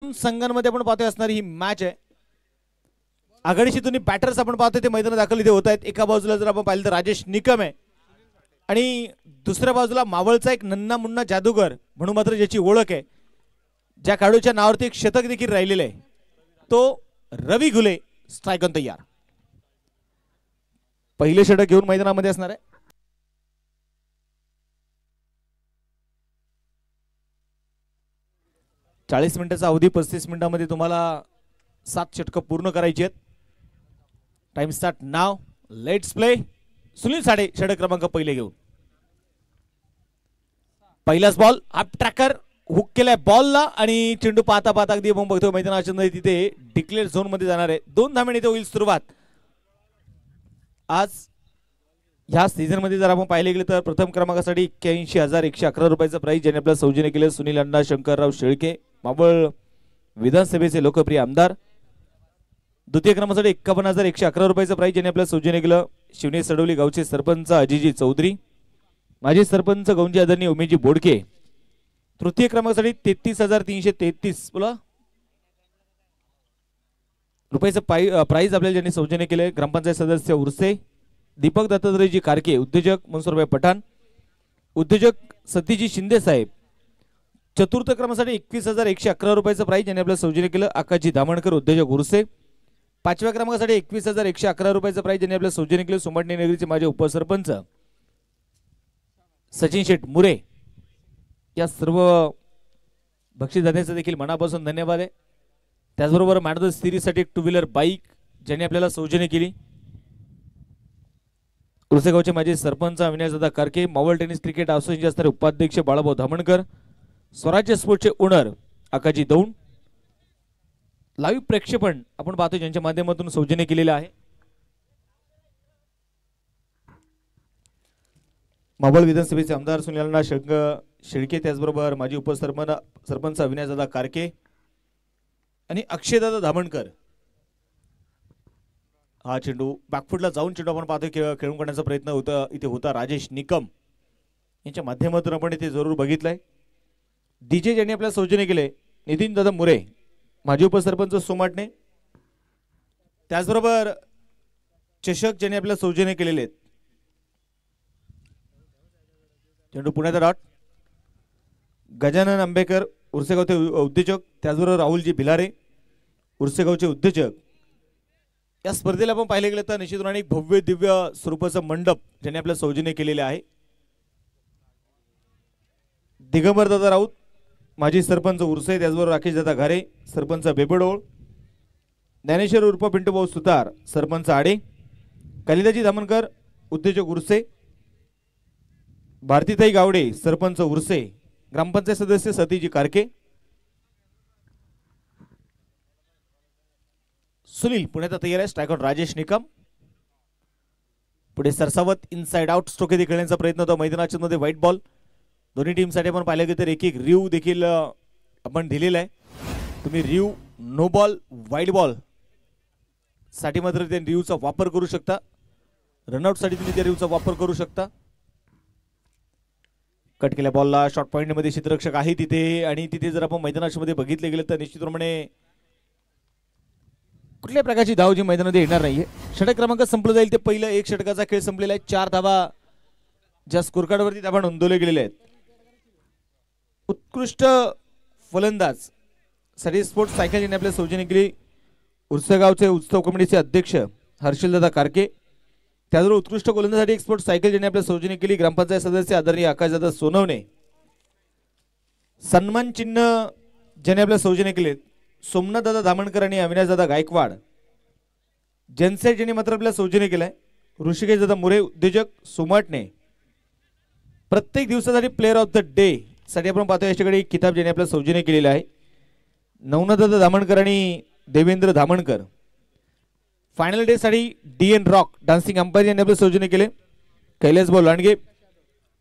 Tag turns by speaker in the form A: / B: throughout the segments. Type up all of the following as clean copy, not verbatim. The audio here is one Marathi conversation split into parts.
A: संघांमध्ये आपण पाहतोय असणारी ही मॅच आहे। आघाडीची दोन्ही बॅटर्स आपण पाहतोय ते मैदानात दाखल इथे होत आहेत। एका बाजूला जर आपण पाहिलं तर राजेश निकम आहे आणि दुसऱ्या बाजूला मावळचा एक नन्ना मुन्ना जादूगर म्हणून मात्र ज्याची ओळख आहे, ज्या खेळाडूच्या नावावरती एक शतक देखील राहिलेले आहे, तो रवी घुले। स्ट्राइक ऑन तयार, पहिले षटक घेऊन मैदानामध्ये असणार आहे। चाळीस मिनिटाचा अवधी, 35 मिनिटांमध्ये तुम्हाला 7 षटक पूर्ण करायची आहेत। Time start now, let's play. Sunil साडे षटक क्रमांक पहिले घेऊन, पहिलाच बॉल अप ट्रॅकर हुक केलाय बॉलला आणि चेंडू पाहता पाहता अगदी आपण बघतो मैदानाच्या मध्ये तिथे डिक्लेअर झोन मध्ये जाणार आहे। 2 धावांनी इथे होईल सुरुवात। आज ह्या सीझन मध्ये जर आपण पाहिले गेले तर प्रथम क्रमांकासाठी 81,111 रुपयाचं प्राइज ज्याने आपल्या सौजन्य केले सुनील अण्णा शंकरराव शेळके, मावळ विधानसभेचे लोकप्रिय आमदार। द्वितीय क्रमांकासाठी 51,111 रुपयाचं प्राइज ज्याने आपल्या सौजन्य केलं शिवने सडवली गावचे सरपंच अजिजी चौधरी, माजी सरपंच गौंजी आदरणीय उमेशजी बोडके। तृतीय क्रमांकासाठी 33,333 बोला रुपयाचं प्राइज आपल्याला ज्यांनी सौजन्य केले ग्रामपंचायत सदस्य उर्से दीपक दत्तात्रयजी कारके, उद्योजक मनसुरभाई पठाण, उद्योजक सतीजी शिंदे साहेब। चतुर्थ क्रमांकासाठी 21,111 रुपयाचं प्राइज ज्यांनी आपल्याला सौजन्य केलं आकाशजी धामणकर, उद्योजक उर्से। पाचव्या क्रमांकासाठी 21,111 रुपयाचं प्राइज ज्यांनी आपल्याला सौजन्य केलं सोमवार नगरीचे माझे उपसरपंच सचिन शेठ मुरे। या सर्व बक्षीसदात्यांचं देखील मनापासून धन्यवाद आहे। त्याचबरोबर मॅन ऑफ द सिरीजसाठी 2 व्हीलर बाईक ज्यांनी आपल्याला सौजन्य केली उर्सेगावचे माझे सरपंच अविनाशदादा कारके, मावळ टेनिस क्रिकेट असोसिएशनचे असणारे उपाध्यक्ष बाळाभाऊ धामणकर, स्वराज्य स्पोर्टचे ओनर आकाजी दौंड। लाईव्ह प्रेक्षेपण आपण पाहतो ज्यांच्या माध्यमातून सौजन्य केलेलं आहे मावळ विधानसभेचे आमदार सुनील अण्णा शेळके, त्याचबरोबर माजी उपसरपंच अविनाशदादा कारके आणि अक्षयदादा धामणकर। हा चेंडू बॅकफुटला जाऊन चेंडू आपण पाहतो खेळून काढण्याचा प्रयत्न होता इथे होता राजेश निकम यांच्या माध्यमातून आपण इथे जरूर बघितलंय। डीजे ज्यांनी आपल्याला सौजन्य केले नितीन दादा मुरे, माजी उपसरपंच सोमाटणे, त्याचबरोबर चषक ज्यांनी आपल्याला सौजन्य केलेले आहेत। चेंडू पुण्याचा डॉट, गजानन आंबेकर उर्सेगावचे उद्योजक, त्याचबरोबर राहुलजी भिलारे उर्सेगावचे उद्योजक। या स्पर्धेला आपण पाहिले गेले तर निश्चितपणे एक भव्य दिव्य स्वरूपाचं मंडप ज्यांनी आपल्या सौजन्य केलेले आहे। दिगंबर दादा राऊत माजी सरपंच उर्से, त्याचबरोबर राकेश दादा घारे सरपंच बेबडोळ, ज्ञानेश्वर उर्फ पिंटू भाऊ सुतार सरपंच आडे, कालिदाजी धामणकर उद्योजक उर्से, भारतीताई गावडे सरपंच उर्से, ग्रामपंचायत सदस्य सतीजी कारके। सुनील पुण्याचा तयार आहे। स्ट्राइक आउट राजेश निकम, पुढे सरसावत इनसाइड आउट स्ट्रोक येथे खेळण्याचा प्रयत्न होता मैदानाच्या मध्ये। व्हाईट बॉल दोन्ही टीमसाठी आपण पाहिलं तर एक रिव्ह देखील आपण दिलेला आहे। तुम्ही रिव्ह नो बॉल वाईड बॉल साठी मात्र त्या रिव्हचा वापर करू शकता, रनआउट साठी तुम्ही त्या रिव्हचा वापर करू शकता। कट केल्या बॉलला शॉर्ट पॉइंट मध्ये क्षेत्ररक्षक आहे तिथे आणि तिथे जर आपण मैदानाच्या मध्ये बघितले गेले तर निश्चितपणे कुठल्याही प्रकारची धाव जी मैदानामध्ये येणार नाहीये। षटक क्रमांक संपलं जाईल ते पहिलं एक षटकाचा खेळ संपलेला आहे। 4 धावा ज्या स्कोर कार्ड वरती धावा नोंदवले गेलेले आहेत। उत्कृष्ट फलंदाज साठी स्पोर्ट्स सायकल यांनी आपल्या सौजन्य केली उर्सेगावचे उत्सव कमिटीचे अध्यक्ष हर्षलदादा कारके, त्याचबरोबर उत्कृष्ट गोलंदाजासाठी एक स्पोर्ट्स सायकल ज्यांनी आपल्या सौजन्य केली ग्रामपंचायत सदस्य आदरणीय आकाशदादा सोनवणे। सन्मान चिन्ह ज्यांनी आपल्या सौजन्य केले सोमनाथ दादा धामणकर आणि अविनाशदादा गायकवाड। जनसेट ज्यांनी मात्र आपल्या सौजन्य केलंय ऋषिकेश दादा मुरे उद्योजक सोमाटणे। प्रत्येक दिवसासाठी प्लेअर ऑफ द डे साठी आपण पाहतो याच्याकडे किताब ज्यांनी आपल्या सौजन्य केलेले आहे नवनाथ दादा धामणकर आणि देवेंद्र धामणकर। फायनल डे साठी DN रॉक डान्सिंग अंपायर यांनी आपले सौजन्य केले कैलास भाऊ लांडगे,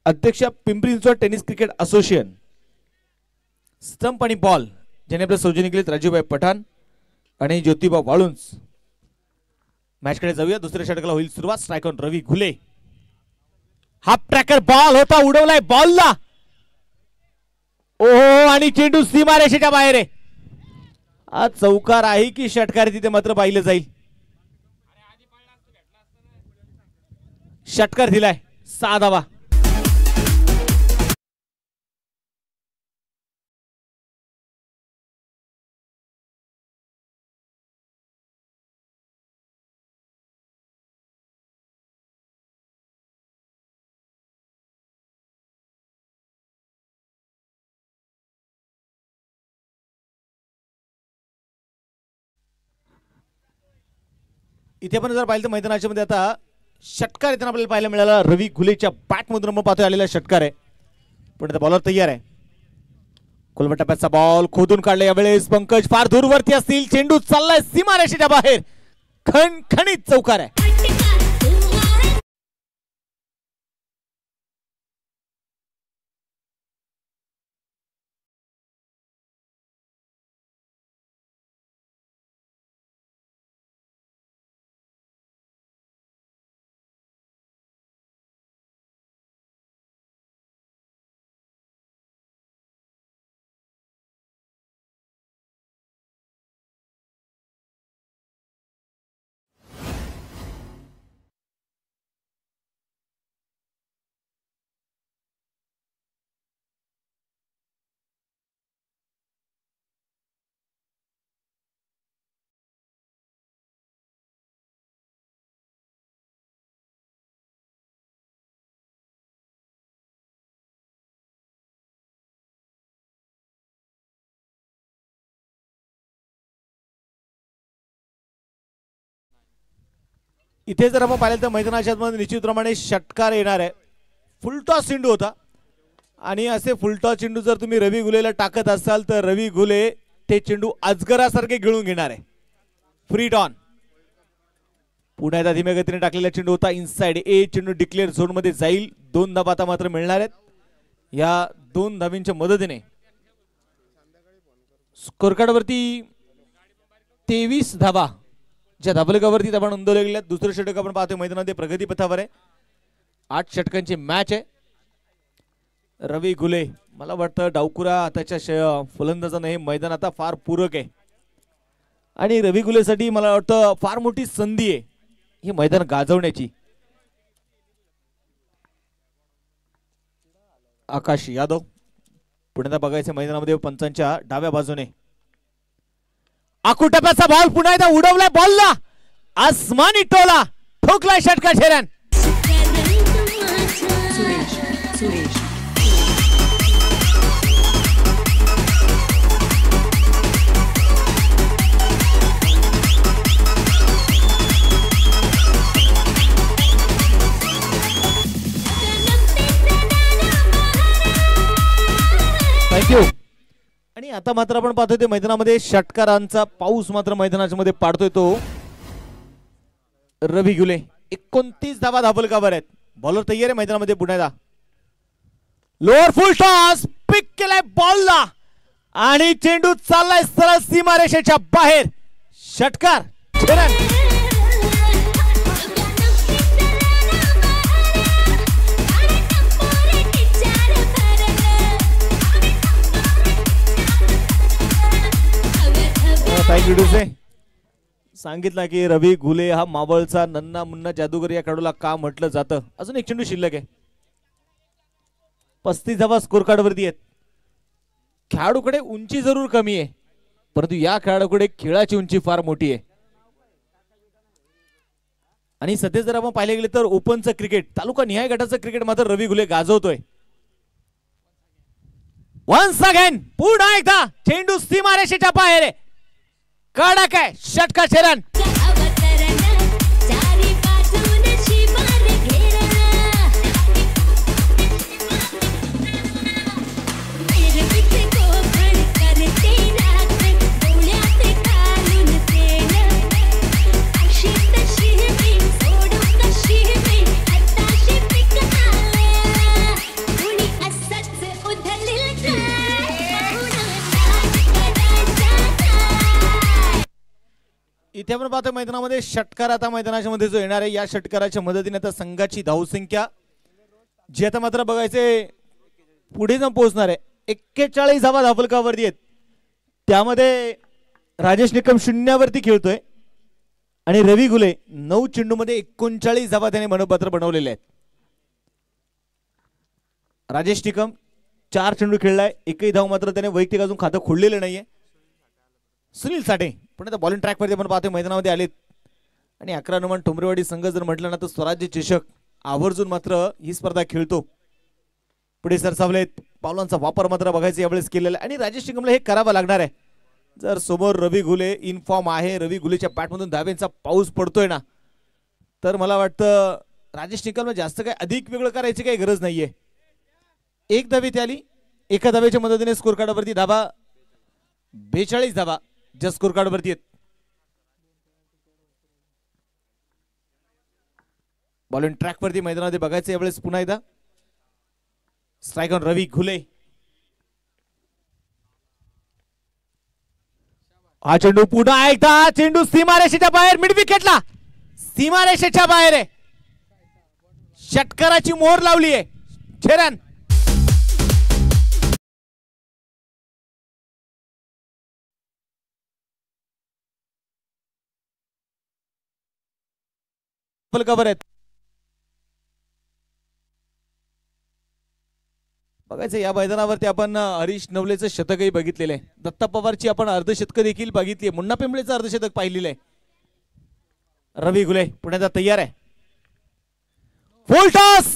A: अध्यक्ष Pimpri Chinchwad tennis cricket association. Stump आणि बॉल ज्यांनी आपले सौजन्य केले राजूभाई पठाण आणि ज्योतिबा वाळुंज। मॅच कडे जाऊया, दुसऱ्या षटकाला होईल सुरुवात। Strike on Ravi Ghule, half tracker ball होता उडवलाय बॉलला, ओहो आणि चेंडू सीमारेषेच्या बाहेर आहे। आज चौकार आहे की षटकार तिथे मात्र पाहिलं जाईल. षटकार दिलाय 6 धावा. इथे पण जर पाहिलं तर मैदानाच्या मध्ये आता षटकार येताना आपल्याला पाहायला मिळाला. रवी घुलेच्या बॅट मधून आपण पाहतोय आलेला षटकार आहे. पण आता बॉलर तयार आहे. खोलवर टप्प्याचा बॉल खोदून काढला यावेळेस पंकज फार दूरवरती असतील. चेंडू चाललाय सीमारेषेच्या बाहेर. खणखणीत चौकार आहे. इथे जर आपण पाहिलं तर मैदानाच्या मध्ये निश्चितप्रमाणे षटकार येणार आहे. फुलटॉस चेंडू होता आणि असे फुलटॉस चेंडू जर तुम्ही रवी घुलेला टाकत असाल तर रवी घुले ते चेंडू अजगरासारखे गिळून घेणार आहे. फ्री डॉन पुन्हा एकदा धीम्या गतीने टाकलेला चेंडू होता. इनसाइड ए चेंडू डिक्लेअर झोन मध्ये जाईल. 2 धावा आता मात्र मिळणार आहेत. या 2 धावींच्या मदतीने स्कोर कार्ड वरती 23 धावा ज्या धाबलकावरती आपण नोंदवल्या गेल्या. दुसरं षटक आपण पाहतोय मैदानामध्ये प्रगती पथावर आहे. 8 षटकांची मॅच आहे. रवी घुले मला वाटतं डावकुरा त्याच्या फलंदाजाने हे मैदान आता फार पूरक आहे आणि रवी घुलेसाठी मला वाटतं फार मोठी संधी आहे हे मैदान गाजवण्याची. आकाश यादव पुन्हा बघायचं मैदानामध्ये पंचांच्या डाव्या बाजूने. आकुटप्याचा बॉल पुन्हा एकदा उडवलाय. बॉलला आसमानी टोला ठोकलाय षटकार शेऱ्यान. थँक्यू. आणि आता मात्र आपण पाहतोय ते मैदानामध्ये षटकारांचा पाऊस मात्र मैदानाच्या मध्ये पाडतोय तो रवी घुले. 29 धावा धाबलकावर आहेत. बॉलर तयार आहे मैदानामध्ये. पुन्हा एकदा लोअर फुल टॉस पिक केलाय बॉलला आणि चेंडू चाललाय सरळ सीमारेषेच्या बाहेर. षटकार सांगितलं की रवी घुले हा मावळचा नन्ना मुन्ना जादूगर या खेळाडूला का म्हटलं जातं. अजून एक चेंडू शिल्लक आहे. 35 धावा स्कोर कार्ड वरती आहेत. खेळाडूकडे उंची जरूर कमी आहे परंतु या खेळाडूकडे खेळाची उंची फार मोठी आहे. आणि सध्या जर आपण पाहिले गेले तर ओपनचं क्रिकेट तालुका निहाय गटाचं क्रिकेट मात्र रवी घुले गाजवतोय. वन्स अगेन पुन्हा एकदा चेंडू सीमारेषेच्या बाहेर आहे. कडक आहे षटकार शेरन. इथे आपण पाहतो मैदानामध्ये षटकार आता मैदानाच्या मध्ये जो येणार आहे या षटकाराच्या मदतीने आता संघाची धावसंख्या जी आता मात्र बघायचे पुढे जाऊन पोहोचणार आहे. 41 धावा धाबलकावरती आहेत. त्यामध्ये राजेश निकम शून्यावरती खेळतोय आणि रवी घुले 9 चेंडूमध्ये 39 धावा त्याने मनोपत्र बनवलेले आहेत. राजेश निकम 4 चेंडू खेळलाय, एकही धाव मात्र त्याने वैयक्तिक अजून खातं खोललेलं नाहीये. सुनील साठे पण आता बॉलिंग ट्रॅकवरती आपण पाहतोय मैदानामध्ये आलेत आणि 11 नंबर ठोंबरेवाडी संघ जर म्हटलं ना तर स्वराज्य चषक आवर्जून मात्र ही स्पर्धा खेळतो. पुढे सरसावलेत, पावलांचा वापर मात्र बघायचा यावेळेस केलेला आणि राजेश निकमला हे करावं लागणार आहे. जर समोर रवी घुले इन फॉर्म आहे, रवी घुलेच्या बॅटमधून धावेंचा पाऊस पडतोय ना, तर मला वाटतं राजेश निकमला जास्त काय अधिक वेगळं करायची काही गरज नाहीये. एक धावे ती आली, एका धावेच्या मदतीने स्कोर कार्डवरती धावा 42 धावा ज्या स्कोर कार्डवरती आहेत. बॉलिंग ट्रॅकवरती मैदानामध्ये बघायचं यावेळेस पुन्हा एकदा स्ट्राइक ऑन रवी घुले. हा चेंडू पुन्हा एकदा, चेंडू सीमारेषेच्या बाहेर, मिड विकेटला सीमारेषेच्या बाहेर आहे. षटकाराची मोहर लावली आहे. 6 रन. कव्हर आहेत. बघायचं या मैदानावरती आपण हरीश नवलेचं शतकही बघितलेलं आहे. दत्ता पवारची आपण अर्धशतक देखील बघितली, मुन्ना पिंपळेचं अर्धशतक पाहिलेलं आहे. रवी घुले पुण्याचा तयार आहे. फुल टॉस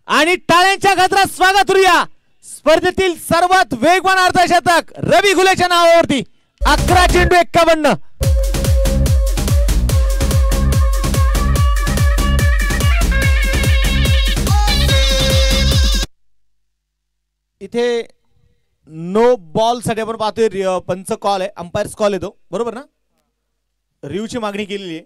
A: आणि टाळ्यांच्या गजरात स्वागत करूया स्पर्धेतील सर्वात वेगवान अर्धशतक रवी घुलेच्या नावावरती. 11 चेंडू 51. इथे नो बॉल साठी आपण पाहतोय पंच कॉल आहे, अंपायर्स कॉल येतो बरोबर ना. रिव्ह्यूची मागणी केलेली आहे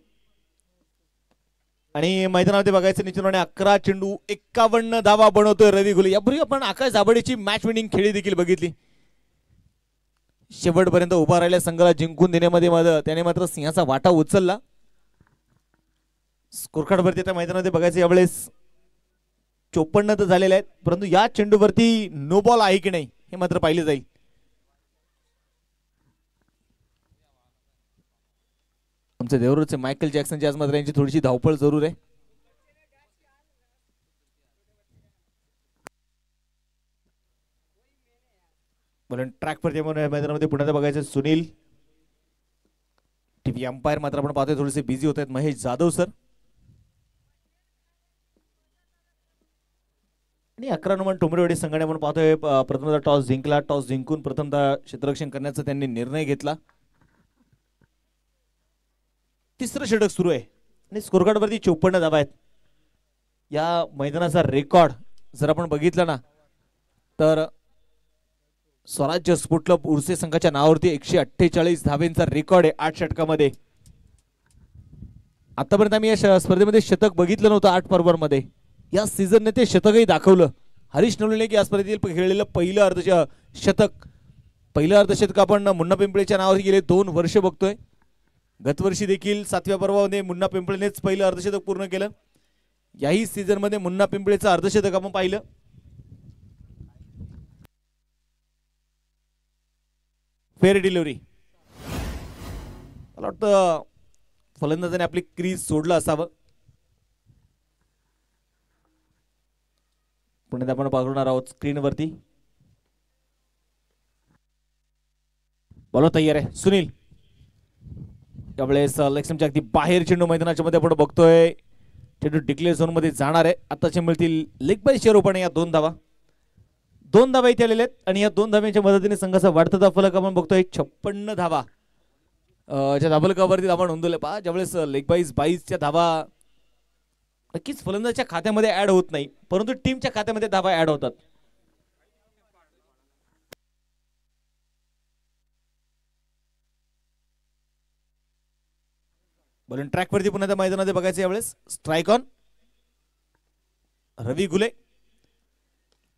A: आणि मैदानामध्ये बघायचं निश्चितपणे 11 चेंडू 51 धावा बनवतोय रवी घुले. यापूर्वी आपण आकाश दाभडेची मॅच विनिंग खेळी देखील बघितली. शेवटपर्यंत उभा राहिल्या संघाला जिंकून देण्यामध्ये त्याने मात्र सिंहाचा वाटा उचलला. स्कोर कार्डवरती त्या मैदानामध्ये बघायचं यावेळेस 54 तर झालेले आहेत, परंतु या चेंडूवरती नो बॉल आहे की नाही हे मात्र पाहिले जाईल. आमचे देवरूचे मायकल जॅक्सनची आज मात्र यांची थोडीशी धावपळ जरूर आहे. बॉलिंग ट्रॅकवरती मैदानामध्ये पुण्यात बघायचं सुनील. टीव्ही अंपायर मात्र आपण पाहतोय थोडेसे बिझी होत आहेत. महेश जाधव सर आणि 11 नंबर ठोंबरेवाडी संघाने आपण पाहतोय प्रथमतः टॉस जिंकला. टॉस जिंकून प्रथमतः क्षेत्ररक्षण करण्याचा त्यांनी निर्णय घेतला. तिसरं षटक सुरू आहे आणि स्कोर कार्डवरती 54 धावा आहेत. या मैदानाचा रेकॉर्ड जर आपण बघितला ना तर स्वराज्य स्पोर्ट क्लब उर्से संघाच्या नावावरती 148 धावेंचा रेकॉर्ड आहे 8 षटकामध्ये. आतापर्यंत आम्ही या स्पर्धेमध्ये शतक बघितलं नव्हतं 8 पर्वांमध्ये. या सीझनने ते शतकही दाखवलं. हरीश नवलेने की या स्पर्धेतील खेळलेलं पहिलं अर्धशतक आपण मुन्ना पिंपळेच्या नावावरती गेले 2 वर्ष बघतोय. गतवर्षी देखील 7व्या पर्वामध्ये मुन्ना पिंपळेनेच पहिलं अर्धशतक पूर्ण केलं. याही सीझन मध्ये मुन्ना पिंपळेचं अर्धशतक आपण पाहिलं. Fair delivery. मला वाटतं फलंदाजाने आपली क्रीज सोडलं असावं. पुण्यात आपण पाहणार आहोत स्क्रीनवरती. बॉल तयार आहे सुनील. त्यावेळेस लेगस्टंपच्या अगदी बाहेर चेंडू मैदानाच्या मध्ये आपण बघतोय. चेंडू डिक्लेअर झोन मध्ये जाणार आहे. आताचे मिळतील लेग बाय शेरोपणे या 2 धावा. 2 धावा इथे आलेल्या आहेत आणि या 2 धाव्यांच्या मदतीने संघाचा वाढता धावफलक आपण बघतोय 56 धावा. ज्या धावफलकावरती धावा नोंदवल्या पहा. ज्यावेळेस लेग बाईज 22च्या धावा नक्कीच फलंदाजाच्या खात्यामध्ये ऍड होत नाही, परंतु टीमच्या खात्यामध्ये धावा ऍड होतात. बॉलिंग ट्रॅकवरती पुन्हा मैदानामध्ये बघायचं यावेळेस स्ट्राइक ऑन रवी घुले.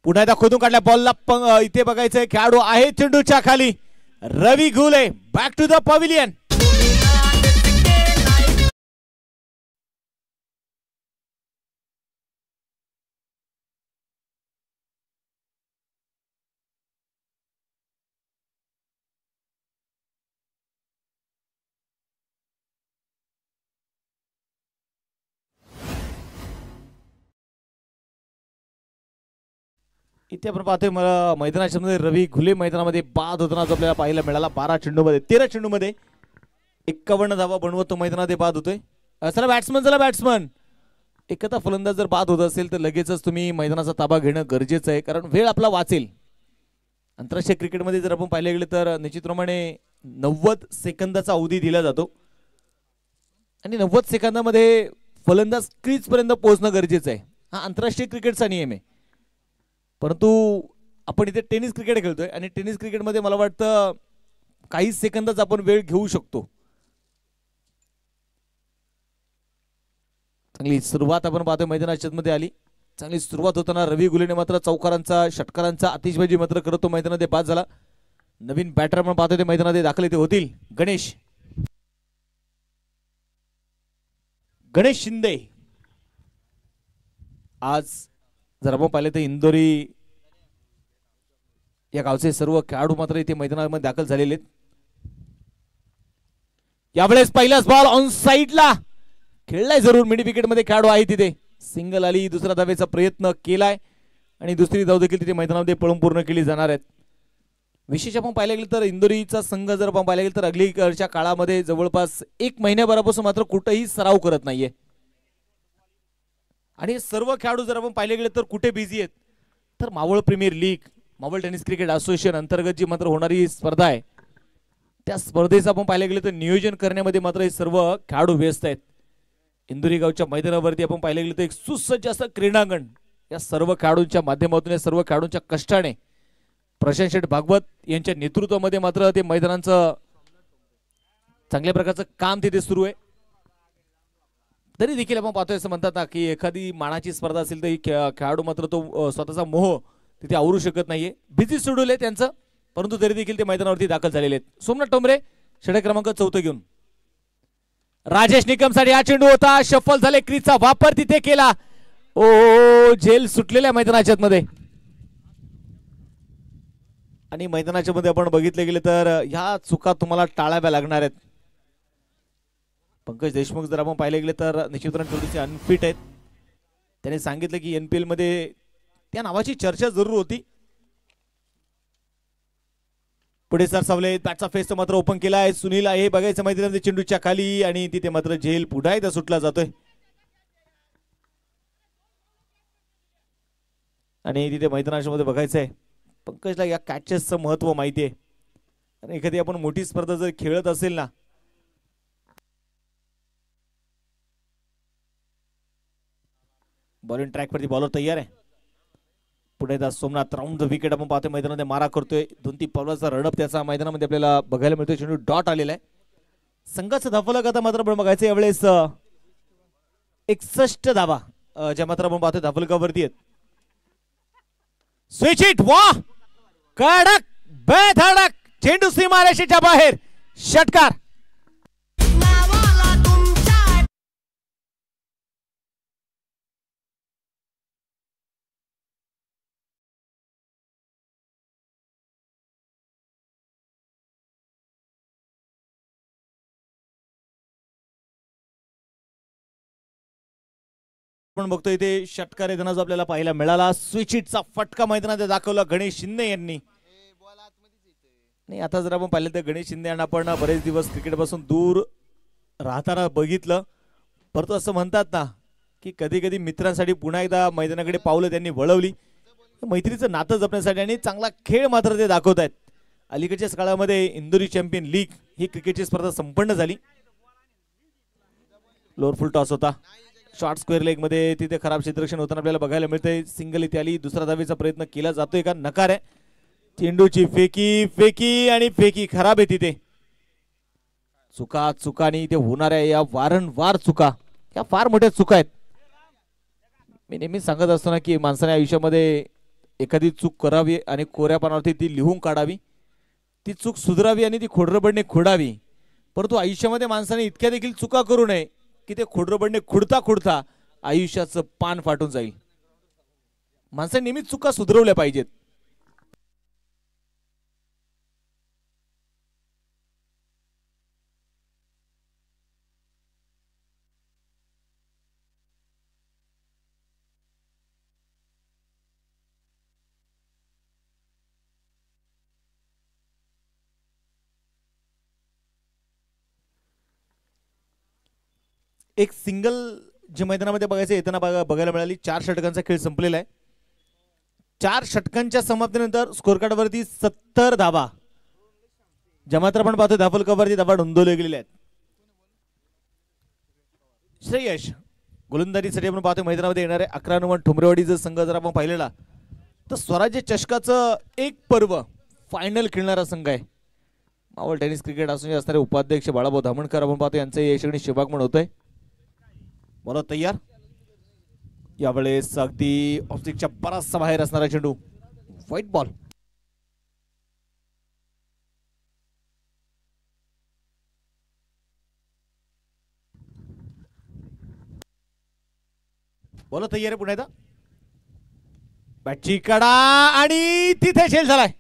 A: पुन्हा एकदा खोदून काढल्या बॉलला इथे बघायचंय खेळाडू आहे चेंडूच्या खाली. Ravi Ghule back to the pavilion. इथे आपण पाहतोय मला मैदानाच्या मध्ये रवी घुले मैदानामध्ये बाद होताना आपल्याला पाहायला मिळाला. 12 चेंडूमध्ये 13 चेंडूमध्ये 51 धावा बनवत तो मैदानामध्ये बाद होतोय. चला बॅट्समन एखादा फलंदाज जर बाद होत असेल तर लगेचच तुम्ही मैदानाचा ताबा घेणं गरजेचं आहे, कारण वेळ आपला वाचेल. आंतरराष्ट्रीय क्रिकेटमध्ये जर आपण पाहिले गेले तर निश्चितप्रमाणे 90 सेकंदाचा अवधी दिला जातो आणि 90 सेकंदामध्ये फलंदाज क्रीज पर्यंत पोहोचणं गरजेचं आहे. हा आंतरराष्ट्रीय क्रिकेटचा नियम आहे. परंतु आपण इथे टेनिस क्रिकेट खेळतोय आणि टेनिस क्रिकेटमध्ये मला वाटतं काही सेकंदच आपण वेळ घेऊ शकतो. चांगली सुरुवात आपण पाहतोय मैदानाच्या मध्ये आली. चांगली सुरुवात होताना रवी गुलेने मात्र चौकारांचा षटकारांचा आतिषबाजी मात्र करतो मैदानामध्ये बाद झाला. नवीन बॅटर आपण पाहतोय ते मैदानामध्ये दाखल इथे होतील. गणेश शिंदे. आज जर आपण पाहिले तर इंदोरी या गावचे सर्व खेळाडू मात्र इथे मैदानामध्ये दाखल झालेले आहेत. यावेळेस पहिलाच बॉल ऑन साइडला खेळलाय जरूर. मिडी विकेट मध्ये खेळाडू आहे तिथे. सिंगल आली. दुसरा धावेचा प्रयत्न केलाय आणि दुसरी धाव देखील तिथे मैदानामध्ये पळून पूर्ण केली जाणार आहेत. विशेष आपण पाहिलं गेलं तर इंदोरीचा संघ जर आपण पाहिलं गेलं तर अलीकडच्या काळामध्ये जवळपास 1 महिन्याभरापासून मात्र कुठेही सराव करत नाहीये आणि सर्व खेळाडू जर आपण पाहिले गेले तर कुठे बिझी आहेत तर Maval premier league, Maval tennis cricket association अंतर्गत जी मात्र होणारी स्पर्धा आहे त्या स्पर्धेचं आपण पाहिले गेले तर नियोजन करण्यामध्ये मात्र हे सर्व खेळाडू व्यस्त आहेत. इंदोरी गावच्या मैदानावरती आपण पाहिले गेले तर एक सुसज्ज असं क्रीडांगण या सर्व खेळाडूंच्या माध्यमातून या सर्व खेळाडूंच्या कष्टाने प्रशांत शेठ भागवत यांच्या नेतृत्वामध्ये मात्र ते मैदानाचं चांगल्या प्रकारचं काम तिथे सुरू आहे. तरी देखील आपण पाहतोय असं म्हणतात ना की एखादी मानाची स्पर्धा असेल तर खेळाडू मात्र तो स्वतःचा मोह तिथे आवरू शकत नाहीये. बिझी शेड्यूल आहे त्यांचं, परंतु तरी देखील ते मैदानावरती दाखल झालेले आहेत. सोमनाथ टोंबरे षटक क्रमांक 4 घेऊन. राजेश निकमसाठी हा चेंडू होता. शफल झाले. क्रीजचा वापर तिथे केला. ओ झेल सुटलेल्या मैदानाच्या मध्ये आणि मैदानाच्या मध्ये आपण बघितले गेले तर ह्या चुका तुम्हाला टाळाव्या लागणार आहेत. पंकज देशमुख जर आपण पाहिले गेले तर निश्चितपणे थोडीशी अनफिट आहेत. त्याने सांगितलं की NPL मध्ये त्या नावाची चर्चा जरूर होती. पुढे सरसावले. बॅटचा फेस मात्र ओपन केलाय. सुनील आहे बघायचं मैदानामध्ये चेंडूच्या खाली आणि तिथे मात्र झेल पुढे एकदा सुटला जातोय आणि तिथे मैदानाच्या मध्ये बघायचं आहे पंकजला या कॅचेसचं महत्व माहिती आहे आणि एखादी आपण मोठी स्पर्धा जर खेळत असेल ना बॉलिंग ट्रॅक वरती बॉलर तयार आहे. पुढे सोमनाथ राऊंड द विकेट आपण पाहतोय मैदानामध्ये मारा करतोय. 2-3 पावलाचा रनअप त्याचा मैदानामध्ये आपल्याला बघायला मिळतोय. चेंडू डॉट आलेला आहे. संघाचं धावफलक आता मात्र आपण बघायचं यावेळेस 61 धावा ज्या मात्र आपण पाहतोय धावफलकावरती आहेत. Switch it. वाह कडक बेधडक चेंडू सीमारेषेच्या बाहेर. षटकार. आपण बघतोय इथे षटकार येताना जो आपल्याला पाहायला मिळाला. स्विच इटचा फटका मैदानात दाखवला गणेश शिंदे यांनी. नाही आता जर आपण पाहिलं तर गणेश शिंदे यांना आपण बरेच दिवस क्रिकेट पासून दूर राहताना बघितलं, परंतु असं म्हणतात ना की कधी कधी मित्रांसाठी पुन्हा एकदा मैदानाकडे पावलं त्यांनी वळवली. मैत्रीचं नातं जपण्यासाठी आणि चांगला खेळ मात्र ते दाखवत आहेत. अलीकडच्या काळामध्ये इंदोरी चॅम्पियन लीग ही क्रिकेटची स्पर्धा संपन्न झाली. लोअर फुल टॉस होता. शॉर्ट स्क्वेअर लेग मध्ये तिथे खराब क्षेत्ररक्षण होताना आपल्याला बघायला मिळतंय. सिंगल इथे आली. दुसरा धावेचा प्रयत्न केला जातोय का नकार आहे. चेंडूची फेकी आणि फेकी खराब आहे. तिथे चुका आणि इथे होणाऱ्या या वारंवार चुका या फार मोठ्या चुका आहेत. मी नेहमी सांगत असतो ना की माणसाने आयुष्यामध्ये एखादी चूक करावी आणि कोऱ्या पानावरती ती लिहून काढावी. ती चूक सुधारावी आणि ती खोडरबडणे खोडावी. परंतु आयुष्यामध्ये माणसाने इतक्या देखील चुका करू नये की ते खोडरबडणे खुडता आयुष्याचं पान फाटून जाईल. माणसाने नेहमी चुका सुधारवल्या पाहिजेत. एक सिंगल जे मैदानामध्ये बघायचं येताना बघायला मिळाली. 4 षटकांचा खेळ संपलेला आहे. 4 षटकांच्या समाप्तीनंतर स्कोर कार्डवरती 70 धावा. ज्या मात्र आपण पाहतो धाफलकावरती धावा नोंदवल्या गेलेल्या आहेत. श्रेयश गोलंदाजीसाठी आपण पाहतो मैदानामध्ये येणारे 11 नंबर ठोंबरेवाडीचा संघ जर आपण पाहिलेला तर स्वराज्य चषकाचं एक पर्व फायनल खेळणारा संघ आहे. मावळ टेनिस क्रिकेट असोसिएशन असणारे उपाध्यक्ष बाळाभाऊ धामणकर आपण पाहतो यांचं यशस्वी शुभागमन होतंय. बोला तयार. यावेळेस अगदी ऑफस्टिकच्या बराचसा बाहेर असणारा चेंडू व्हाईट बॉल. बोला तयार आहे पुन्हा एकदा. बॅटची कडा आणि तिथे शेल झालाय.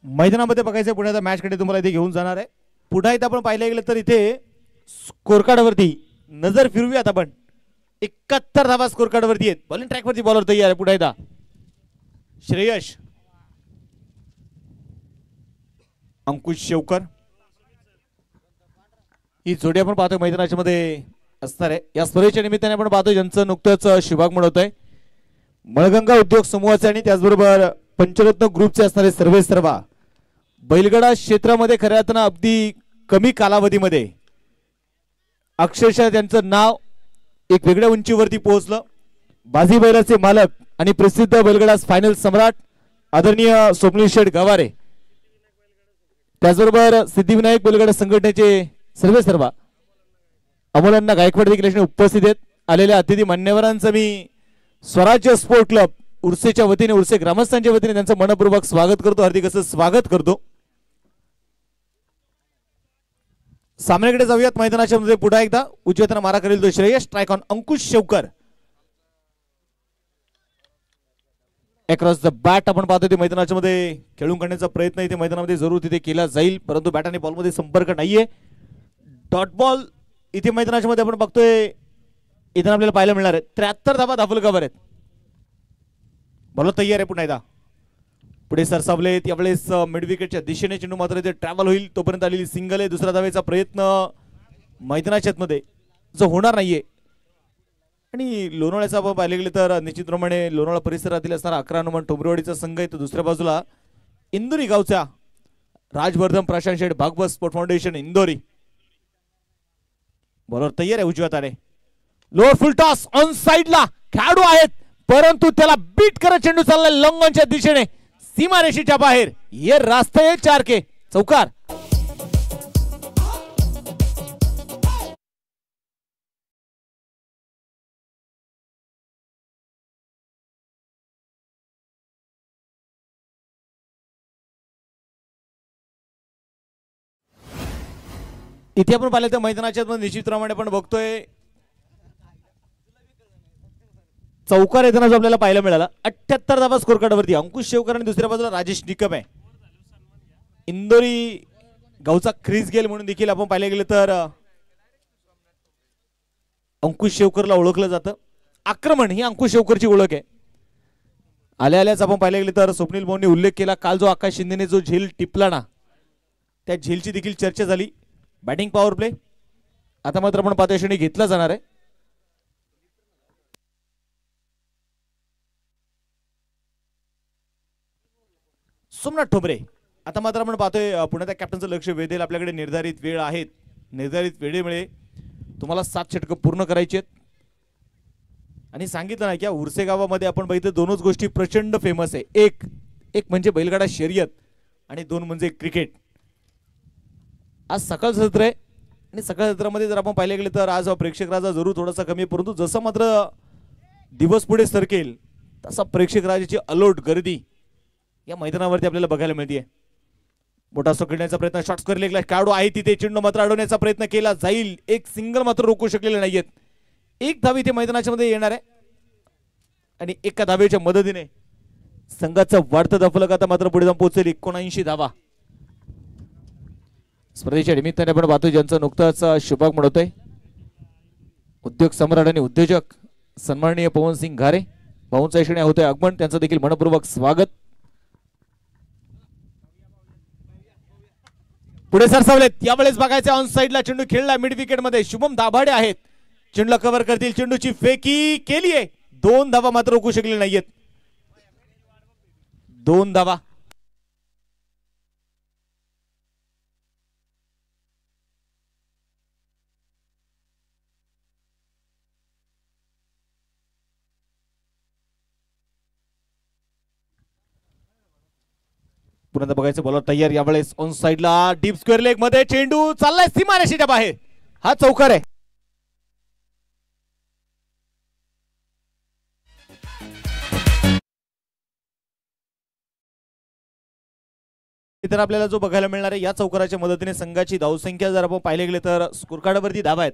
A: मैदानामध्ये बघायचं पुण्याचा मॅच कडे तुम्हाला इथे घेऊन जाणार आहे. पुन्हा इथे आपण पाहिलं गेलं तर इथे स्कोर कार्डवरती नजर फिरवूयात आपण. 71 धावा स्कोर कार्डवरती आहेत. बॉलिंग ट्रॅकवरती बॉलर तयार आहे. पुन्हा एकदा श्रेयश अंकुश शेवकर ही जोडी आपण पाहतो मैदानाच्या मध्ये असणार आहे. या स्पर्धेच्या निमित्ताने आपण पाहतो ज्यांचं नुकतंच शुभागमन होत आहे मळगंगा उद्योग समूहाचे आणि त्याचबरोबर पंचरत्न ग्रुपचे असणारे सर्वेसर्वा बैलगाडा क्षेत्रामध्ये खऱ्या अर्थानं अगदी कमी कालावधीमध्ये अक्षरशः त्यांचं नाव एक वेगळ्या उंचीवरती पोहोचलं. बाजी बैलाचे मालक आणि प्रसिद्ध बैलगाडा फायनल सम्राट आदरणीय स्वप्नील शेठ गवारे त्याचबरोबर सिद्धिविनायक बैलगाडा संघटनेचे सर्वेसर्वा अमोलांना गायकवाड देखील उपस्थित आहेत. आलेल्या अतिथी मान्यवरांचं मी स्वराज्य स्पोर्ट क्लब उर्सेच्या वतीने उर्से ग्रामस्थांच्या वतीने त्यांचं मनपूर्वक स्वागत करतो. हार्दिक असं स्वागत करतो. सामन्याकडे जाऊयात. मैदानाच्या मध्ये पुन्हा एकदा उजव्या मारा करेल तो Shreyash. Strike on Ankush Shevkar. Across the bat आपण पाहतो ते मैदानाच्या मध्ये खेळून काढण्याचा प्रयत्न इथे मैदानामध्ये जरूर तिथे केला जाईल परंतु बॅट आणि बॉल मध्ये संपर्क नाहीये. डॉट बॉल इथे मैदानाच्या मध्ये आपण बघतोय इथे आपल्याला पाहायला मिळणार आहे. 73 धावा धाफलकावर आहेत. बॉल तयार आहे. पुन्हा एकदा पुढे सरसावले. यावेळेस मिड विकेटच्या दिशेने चेंडू मात्र इथे ट्रॅव्हल होईल तोपर्यंत आलेली सिंगल आहे. दुसरा धावेचा प्रयत्न मैदानाच्या मध्ये जो होणार नाहीये. आणि लोणावळ्याचा आपण पाहिले गेले तर निश्चितप्रमाणे लोणावळा परिसरातील असणारा 11 नंबर ठोंबरेवाडीचा संघ आहे. तर दुसऱ्या बाजूला इंदोरी गावचा राजवर्धन प्रशांत शेठ भागवत स्पोर्ट फाउंडेशन इंदोरी. बॉलर तयार आहे उजव्या तारे. लोअर फुल टॉस ऑन साइडला खेळाडू आहेत परंतु त्याला बीट करत चेंडू चाललाय लॉंगॉनच्या दिशेने सीमारेषेच्या बाहेर. ये रास्ता आहे 4 के चौकार. इथे आपण पाहिलं तर मैदानाच्या निश्चितप्रमाणे आपण बघतोय चौकार येताना जो आपल्याला पाहायला मिळाला. 78 धावा स्कोर कार्डवरती अंकुश शेवकर आणि दुसऱ्या बाजूला राजेश निकम आहे. इंदोरी गावचा क्रिस गेल म्हणून देखील आपण पाहिले गेले तर अंकुश शेवकरला ओळखलं जातं. आक्रमण ही अंकुश शेवकरची ओळख आहे. आल्या आल्याच आपण पाहिले गेले तर स्वप्नील भाऊंनी उल्लेख केला काल जो आकाश शिंदेने जो झेल टिपला ना त्या झेलची देखील चर्चा झाली. बॅटिंग पॉवर प्ले आता मात्र आपण पाहतो क्षणी घेतला जाणार आहे. सोमनाथ ठोंबरे आता मात्र आपण पाहतोय पुण्याच्या कॅप्टनचं लक्ष वेधेल आपल्याकडे निर्धारित वेळ आहेत निर्धारित वेळेमुळे तुम्हाला 7 षटकं पूर्ण करायची आहेत. आणि सांगितलं ना की उर्से गावामध्ये आपण बघितलं दोनच गोष्टी प्रचंड फेमस आहे. एक म्हणजे बैलगाडा शर्यत आणि 2 म्हणजे क्रिकेट. आज सकाळ सत्र आहे आणि सकाळ सत्रामध्ये जर आपण पाहिले गेले तर आज प्रेक्षक राजा जरूर थोडासा कमी, परंतु जसं मात्र दिवस पुढे सरकेल तसा प्रेक्षक राजाची अलोट गर्दी या मैदानावरती आपल्याला बघायला मिळते. मोठा सोडण्याचा प्रयत्न, शॉट्स करले खेळाडू आहे तिथे, चेंडू मात्र अडवण्याचा प्रयत्न केला जाईल. एक सिंगल मात्र रोखू शकलेले नाहीयेत. एक धाव इथे मैदानाच्या मध्ये येणार आहे आणि एका धावेच्या मदतीने संघाचं वाढतं धावफलक आता मात्र पुढे जाऊन पोहोचेल 79 धावा. स्पर्धेच्या निमित्ताने आपण पाहतोय ज्यांचं नुकताच शुभाग म्हणतोय उद्योग सम्राट आणि उद्योजक सन्माननीय पवन सिंग घारे भाऊंचा इकडे होतोय आगमन, त्यांचं देखील मनपूर्वक स्वागत. पुढे सरसावलेत यावेळेस बघायचे ऑन साइडला चेंडू खेळला मिड विकेट मध्ये शुभम दाभाडे आहेत. चेंडूला कव्हर करतील, चेंडूची फेकी केलीये. 2 धावा मात्र रोखू शकले नाहीयेत. 2 धावा. पुन्हा बघायचं बॉलर तयार यावेळेस ऑन साइडला डीप स्क्वेअर लेग मध्ये चेंडू चाललाय सीमारेषेच्या बाहेर. हा चौकार आहे. तर आपल्याला जो बघायला मिळणार आहे या चौकाराच्या मदतीने संघाची धावसंख्या जर आपण पाहिले गेले तर स्कोर कार्डवरती धावा आहेत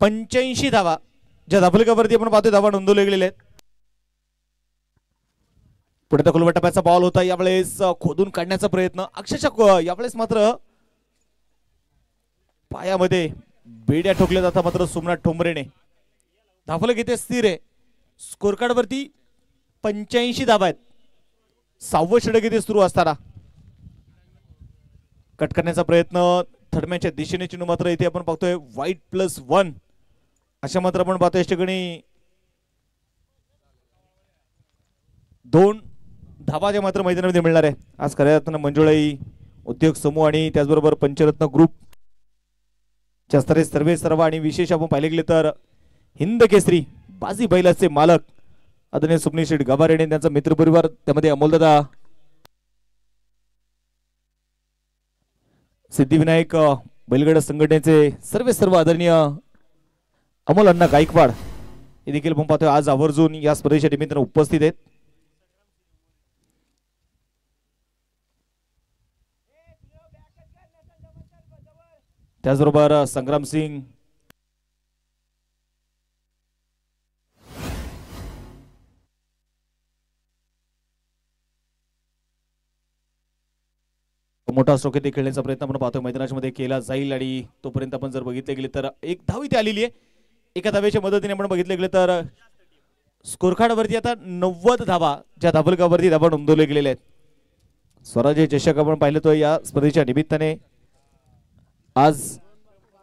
A: 85 धावा. ज्या धावफलकावरती आपण पाहतोय धावा नोंदवले गेलेले आहेत. पुढे त्या टप्प्याचा बॉल होता यावेळेस खोदून काढण्याचा प्रयत्न, अक्षरशः यावेळेस मात्र पायामध्ये बेड्या ठोकल्या जातात मात्र सोमनाथ ठोंबरेने. धावफलक इथे स्थिर आहे. स्कोर कार्डवरती 85 धावा आहेत. 6वं षटक इथे सुरू असताना कट करण्याचा प्रयत्न थडम्याच्या दिशेने चेंडू मात्र इथे आपण पाहतोय वाईट +1 अशा मात्र आपण पाहतोय या ठिकाणी 2 धावा ज्या मात्र मैदानामध्ये मिळणार आहे. आज खऱ्या अर्थानं मंजुळाई उद्योग समूह आणि त्याचबरोबर पंचरत्न ग्रुप च्या स्तरे सर्व आणि विशेष आपण पाहिले गेले तर हिंद केसरी बाजी बैलाचे मालक आदरणीय सुपनी शेठ गभारेने त्यांचा मित्रपरिवार त्यामध्ये अमोलदादा सिद्धिविनायक बैलगाडा संघटनेचे सर्व आदरणीय अमोल अण्णा गायकवाड हे देखील आपण पाहतोय आज आवर्जून या स्पर्धेच्या निमित्ताने उपस्थित आहेत. त्याचबरोबर संग्राम सिंग मोठा स्ट्रोक इथे खेळण्याचा प्रयत्न आपण पाहतोय मैदानाच्या मध्ये केला जाईल आणि तोपर्यंत आपण जर बघितले गेले तर एक धाव इथे आलेली आहे. एका धावेच्या मदतीने आपण बघितले गेले तर स्कोर कार्डवरती आता 90 धावा ज्या धावफलकावरती धावा नोंदवले गेलेले आहेत. स्वराज्य चषक आपण पाहिलं तो या स्पर्धेच्या निमित्ताने आज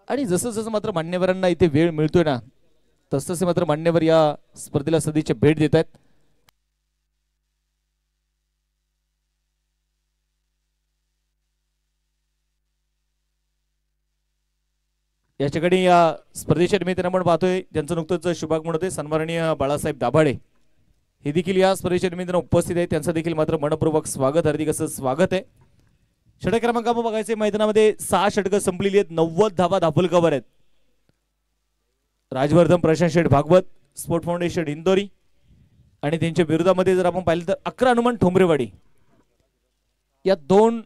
A: आणि जसं मात्र मान्यवरांना इथे वेळ मिळतोय ना तसतसे मात्र मान्यवर या स्पर्धेला सदिच्छा भेट देत आहेत. या ठिकाणी या स्पर्धेच्या निमित्ताने आपण पाहतोय ज्यांचं नुकतंच शुभाग म्हणतोय सन्माननीय बाळासाहेब दाभाडे हे देखील या स्पर्धेच्या निमित्ताने उपस्थित आहेत. त्यांचं देखील मात्र मनपूर्वक स्वागत, हार्दिक असं स्वागत आहे. षटक क्रमांक आपण बघायचे मैदानामध्ये 6 षटकं संपलेली आहेत. 90 धावा धावफलकावर आहेत. राजवर्धन प्रशांत शेठ भागवत स्पोर्ट फाउंडेशन इंदोरी आणि त्यांच्या विरोधामध्ये जर आपण पाहिलं तर 11 हनुमान ठोंबरेवाडी या 2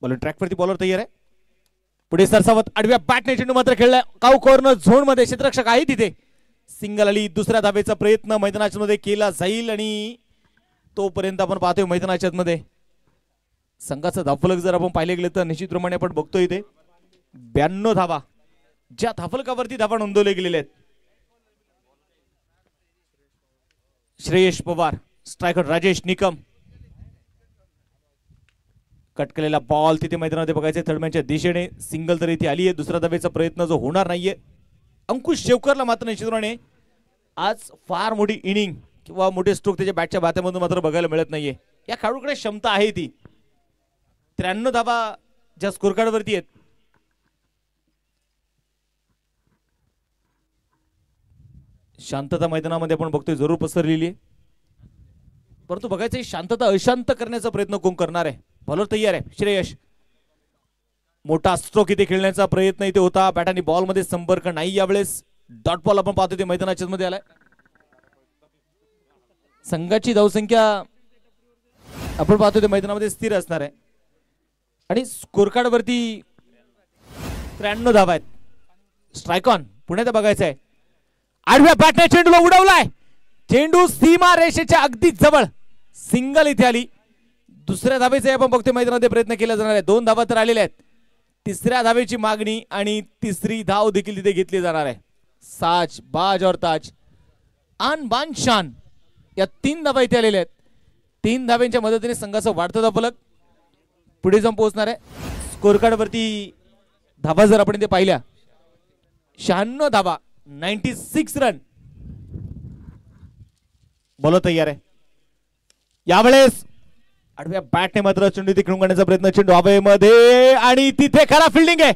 A: बॉलर ट्रॅकवरती बॉलर तयार आहे. पुढे सरसावत आडव्या बॅटने चेंडू मात्र खेळलाय. काऊ कॉर्नर झोन मध्ये क्षेत्ररक्षक आहे तिथे. सिंगल आली. दुसऱ्या धावेचा प्रयत्न मैदानाच्या मध्ये केला जाईल आणि तोपर्यंत आपण पाहतोय मैदानाच्या मध्ये संघाचा धावफलक जर आपण पाहिले गेले तर निश्चितप्रमाणे आपण बघतोय इथे 92 धावा ज्या धावफलकावरती धावा नोंदवले गेलेले आहेत. श्रेयश पवार स्ट्रायकर राजेश निकम कट केलेला बॉल तिथे मैदानामध्ये बघायचे थर्डमॅनच्या दिशेने सिंगल तर इथे आली आहे. दुसऱ्या धावेचा प्रयत्न जो होणार नाहीये अंकुश शेवकरला मात्र निश्चितपणे आज फार मोठी इनिंग किंवा मोठे स्ट्रोक त्याच्या बॅटच्या बात्यामधून मात्र बघायला मिळत नाहीये. या खेळाडूकडे क्षमता आहे ती. 93 धावा ज्या स्कोर कार्ड वरती आहेत. शांतता मैदानामध्ये आपण बघतोय जरूर पसरलेली आहे, परंतु बघायचं शांतता अशांत करण्याचा प्रयत्न कोण करणार आहे. बॉलर तयार आहे श्रेयश. मोठा स्ट्रोक इथे खेळण्याचा प्रयत्न इथे होता. बॅट आणि बॉल मध्ये संपर्क नाही. यावेळेस डॉट बॉल आपण पाहतोय ते मैदानाच्या मध्ये आलाय. संघाची धावसंख्या आपण पाहतोय ते मैदानामध्ये स्थिर असणार आहे आणि स्कोर कार्ड वरती 93 धावा आहेत. स्ट्राइक ऑन पुण्यात बघायचं आहे. आडव्या बॅटने चेंडूला उडवलाय. चेंडू सीमा रेषेच्या अगदी जवळ सिंगल इथे आली. दुसऱ्या धावेचा आपण बघतोय मैदानामध्ये प्रयत्न केला जाणार आहे. 2 धावा तर आलेल्या आहेत. तिसऱ्या धावेची मागणी आणि तिसरी धाव देखील तिथे घेतली जाणार आहे. साज बाज और ताज आन बान शान या 3 धावा इथे आलेल्या आहेत. 3 धाव्यांच्या मदतीने संघाचा वाढता धावफलक पुढे जाऊन पोहोचणार आहे. स्कोर कार्ड वरती धावा जर आपण इथे पाहिल्या 96 धावा 96 रन. बॉलर तयार आहे. यावेळेस आडव्या बॅटने मात्र चेंडू तिकडून काढण्याचा प्रयत्न. चेंडू हवेमध्ये आणि तिथे खरा फिल्डिंग आहे.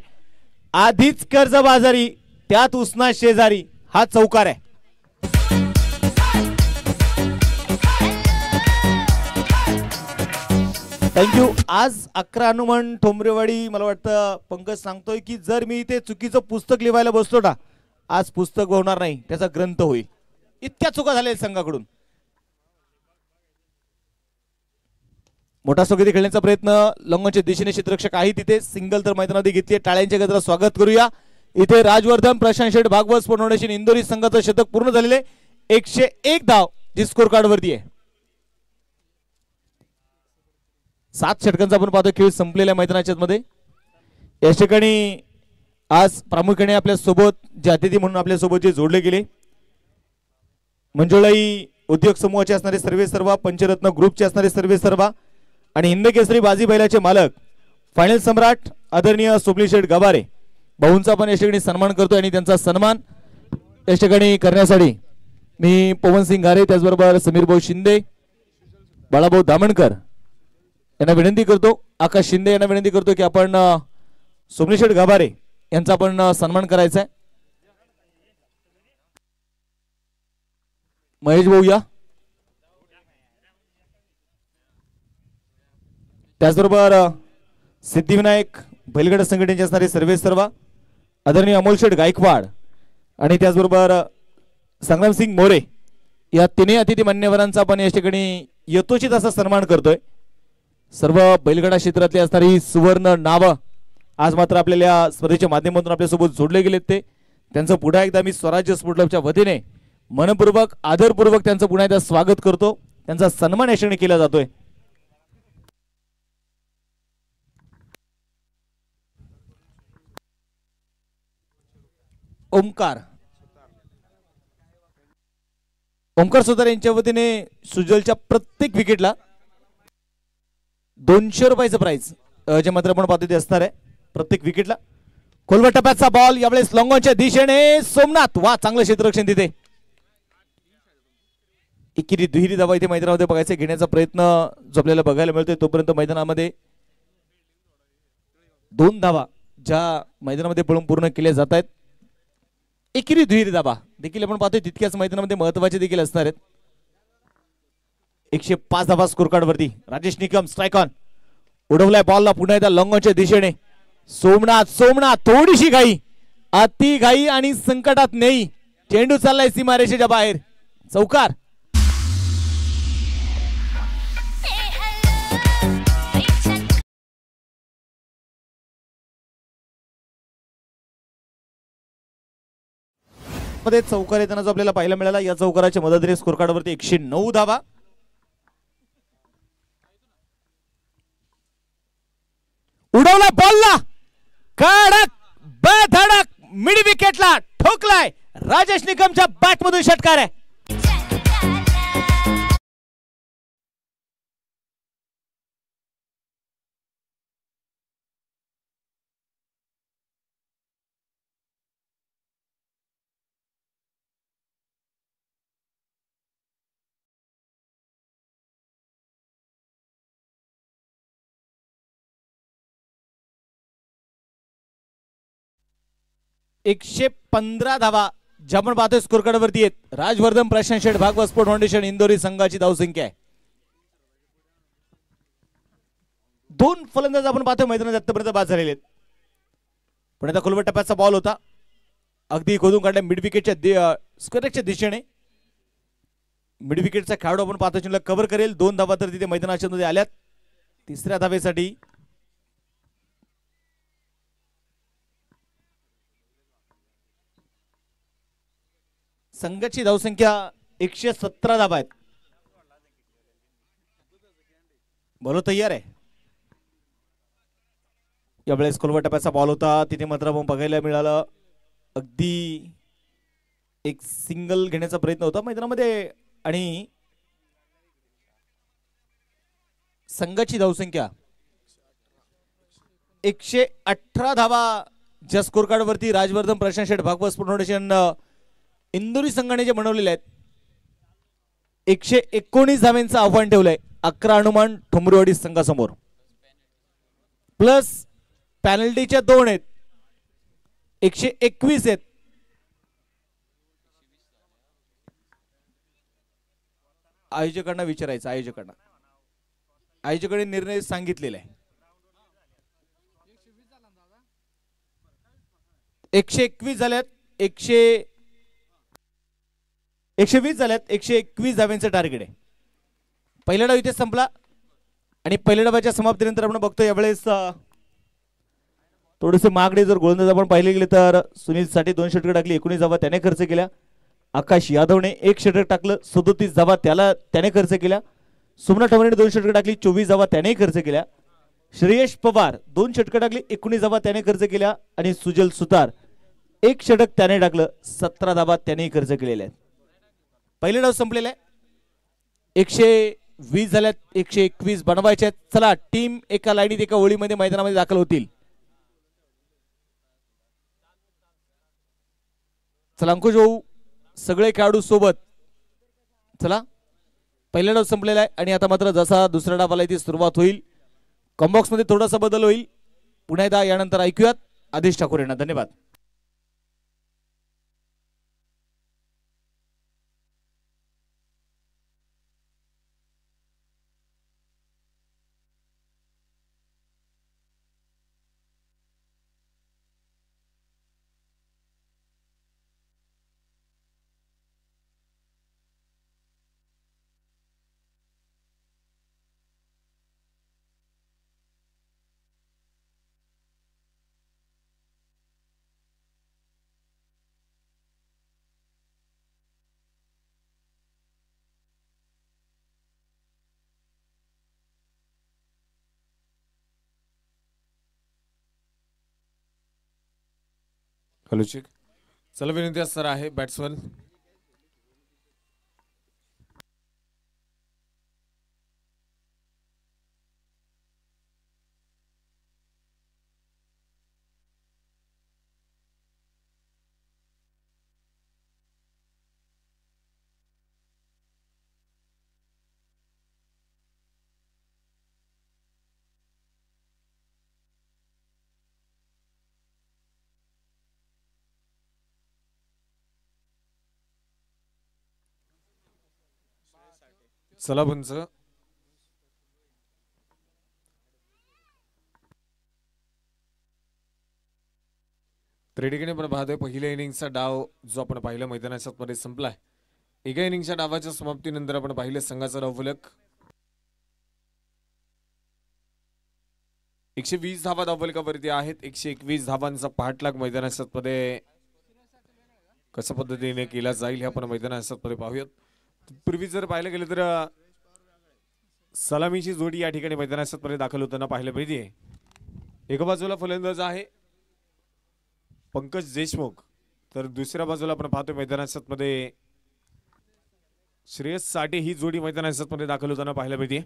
A: आधीच कर्जबाजारी त्यात उसना शेजारी हा चौकार आहे. थँक्यू. आज 11 हनुमान ठोंबरेवाडी मला वाटतं पंकज सांगतोय की जर मी इथे चुकीचं पुस्तक लिहायला बसलो ना आज पुस्तक होणार नाही, त्याचा ग्रंथ होईल. इतक्या चुका झाल्या संघाकडून. मोठा स्ट्रोक खेळण्याचा प्रयत्न. लंगोच्या दिशेने क्षेत्ररक्षक आहे तिथे. सिंगल तर मैदानामध्ये घेतली. टाळ्यांच्या गजरात स्वागत करूया. इथे राजवर्धन प्रशांत शेठ भागवत स्पोर्ट फाउंडेशन इंदोरी संघाचं शतक पूर्ण झालेले. 101 धाव जी स्कोर कार्ड वरती आहे. 7 षटकांचा आपण पाहतो खेळ संपलेल्या मैदानाच्या मध्ये. या ठिकाणी आज प्रामुख्याने आपल्या सोबत जे अतिथी म्हणून आपल्या सोबत जे जोडले गेले मंजुळाई उद्योग समूहाचे असणारे सर्वे सर्व, पंचरत्न ग्रुपचे असणारे सर्वे सर्व आणि हिंद केसरी बाजी बैलाचे मालक फायनल सम्राट आदरणीय सोमली शेठ गवारे भाऊंचा पण या ठिकाणी सन्मान करतो. आणि त्यांचा सन्मान या ठिकाणी करण्यासाठी मी पवन सिंग गारे त्याचबरोबर समीर भाऊ शिंदे, बाळाभाऊ दामणकर यांना विनंती करतो, आकाश शिंदे यांना विनंती करतो की आपण सोमली शेठ गवारे यांचा आपण सन्मान करायचा आहे. महेश भाऊ या. त्याचबरोबर सिद्धिविनायक बैलगाडा संघटनेचे असणारे सर्वे सर्व आदरणीय अमोल शेठ गायकवाड आणि त्याचबरोबर संग्रामसिंग मोरे या तिन्ही अतिथी मान्यवरांचा आपण या ठिकाणी यथोचित असा सन्मान करतोय. सर्व बैलगाडा क्षेत्रातली असणारी सुवर्ण नावं आज मात्र आपल्याला स्पर्धेच्या माध्यमातून आपल्यासोबत जोडले गेलेत. ते त्यांचं पुन्हा एकदा मी स्वराज्य स्पोर्ट क्लबच्या वतीने मनपूर्वक आदरपूर्वक त्यांचं पुन्हा एकदा स्वागत करतो. त्यांचा सन्मान या ठिकाणी केला जातोय. ओमकार सुतार यांच्या वतीने सुजलच्या प्रत्येक विकेटला 200 रुपयाचं प्राइज जे मात्र आपण पाहतो ते असणार आहे प्रत्येक विकेटला. खोलवर टप्प्याचा बॉल यावेळेस लॉंगॉनच्या दिशेने सोमनाथ. वा चांगलं क्षेत्ररक्षण तिथे. एकेरी दुहेरी धावा इथे मैदानामध्ये बघायचे घेण्याचा प्रयत्न जो आपल्याला बघायला मिळतोय. तोपर्यंत मैदानामध्ये 2 धावा ज्या मैदानामध्ये पळून पूर्ण केल्या जात आहेत. एकेरी दुहेरी धावा देखील आपण पाहतोय तितक्याच मैदानामध्ये महत्वाचे देखील असणार आहेत. 105 धावा स्कोर कार्ड वरती. Rajesh Nikam strike on. उडवलाय बॉलला पुन्हा एकदा लॉंगॉनच्या दिशेने. सोमनाथ थोडीशी घाई, अति घाई आणि संकटात नाही. चेंडू चाललाय सीमारेषेच्या बाहेर. चौकार. मध्ये चौकार येताना जो आपल्याला पाहायला मिळाला या चौकाराच्या मदतीने स्कोर कार्ड वरती 109 धावा. उडवला बॉलला कडक बेधडक मिड विकेटला ठोकलाय. राजेश निकमच्या बॅट मधून षटकार आहे. 115 धावा ज्या आपण पाहतोय स्कोर कार्ड वरती आहेत. राजवर्धन प्रशांत शेठ भागवत स्पोर्ट फाउंडेशन इंदोरी संघाची धावसंख्या आहे. दोन फलंदाज आपण पाहतोय मैदानात आतापर्यंत बाद झालेले आहेत. पण आता खोलवर टप्प्याचा बॉल होता अगदी खोदून काढल्या मिड विकेटच्या स्क्वेअरच्या दिशेने. मिड विकेटचा खेळाडू आपण पाहतो चेंडूला कव्हर करेल. 2 धावा तर तिथे मैदानाच्या मध्ये आल्यात. तिसऱ्या धावेसाठी संघाची धावसंख्या 117 धावा आहेत. बॉल तयार आहे. यावेळेस खोलवर टप्प्याचा बॉल होता तिथे मात्र आपण बघायला मिळालं अगदी एक सिंगल घेण्याचा प्रयत्न होता मैदानामध्ये. आणि संघाची धावसंख्या 118 धावा ज्या स्कोर कार्ड वरती राजवर्धन प्रशांत शेठ भागवत स्पोर्ट फाउंडेशन इंदोरी संघाने जे बनवलेले आहेत. 119 धाव्यांचं आव्हान ठेवलंय 11 अनुमान ठोंबरेवाडी संघासमोर. प्लस पॅनल्टीच्या 2 आहेत 121 आहेत. आयोजकांना विचारायचं. आयोजकांनी निर्णय सांगितलेला आहे. 121 झाल्यात. 120 झाल्यात. 121 धाव्यांचं टार्गेट आहे. पहिला डाव इथे संपला आणि पहिल्या डावाच्या समाप्तीनंतर आपण बघतो यावेळेस थोडेसे मागडे जर गोलंदाज आपण पाहिले गेले तर सुनील साठी 2 षटकं टाकली. 19 धावा त्याने खर्च केल्या. आकाश यादवने 1 षटक टाकलं 37 धावा त्याने खर्च केल्या. सुमना ठोंबरेने 2 षटकं टाकली 24 धावा त्याने खर्च केल्या. श्रेयश पवार 2 षटकं टाकली 19 धावा त्याने खर्च केल्या. आणि सुजल सुतार 1 षटक त्याने टाकलं 17 धावा त्याने खर्च केलेल्या आहेत. पहिले डाव संपलेला आहे. 120 झाल्यात. 121 बनवायचे आहेत. चला टीम एका लाईनीत एका ओळीमध्ये मैदानामध्ये दाखल होतील. चला अंकुश भाऊ सगळे खेळाडू सोबत. चला पहिला डाव संपलेला आहे आणि आता मात्र जसा दुसऱ्या डावाला इथे सुरुवात होईल कॉम्बॉक्स मध्ये थोडासा बदल होईल. पुन्हा एकदा यानंतर ऐकूयात आदेश ठाकूर यांना. धन्यवाद.
B: Hello check. चला विनंती सर आहे बॅट्समन चला पंच. तर ठिकाणी आपण पाहतोय पहिल्या इनिंगचा डाव जो आपण पाहिला मैदानाच्या मध्ये संपलाय. एका इनिंगच्या डावाच्या समाप्तीनंतर आपण पाहिले संघाचा डाव फलक 120 धावा धावफलकावरती आहेत. 121 धावांचा पाठलाग मैदानाच्या मध्ये कशा पद्धतीने केला जाईल हे आपण मैदानाच्या मध्ये पाहूयात. पूर्वी जर पाहिलं गेलं तर सलामीची जोडी या ठिकाणी मैदानाच्या मध्ये दाखल होताना पाहायला मिळते. एका बाजूला फलंदाज आहे पंकज देशमुख तर दुसऱ्या बाजूला आपण पाहतोय मैदानाच्या मध्ये श्रेयस साठे ही जोडी मैदानाच्या मध्ये दाखल होताना पाहायला मिळते.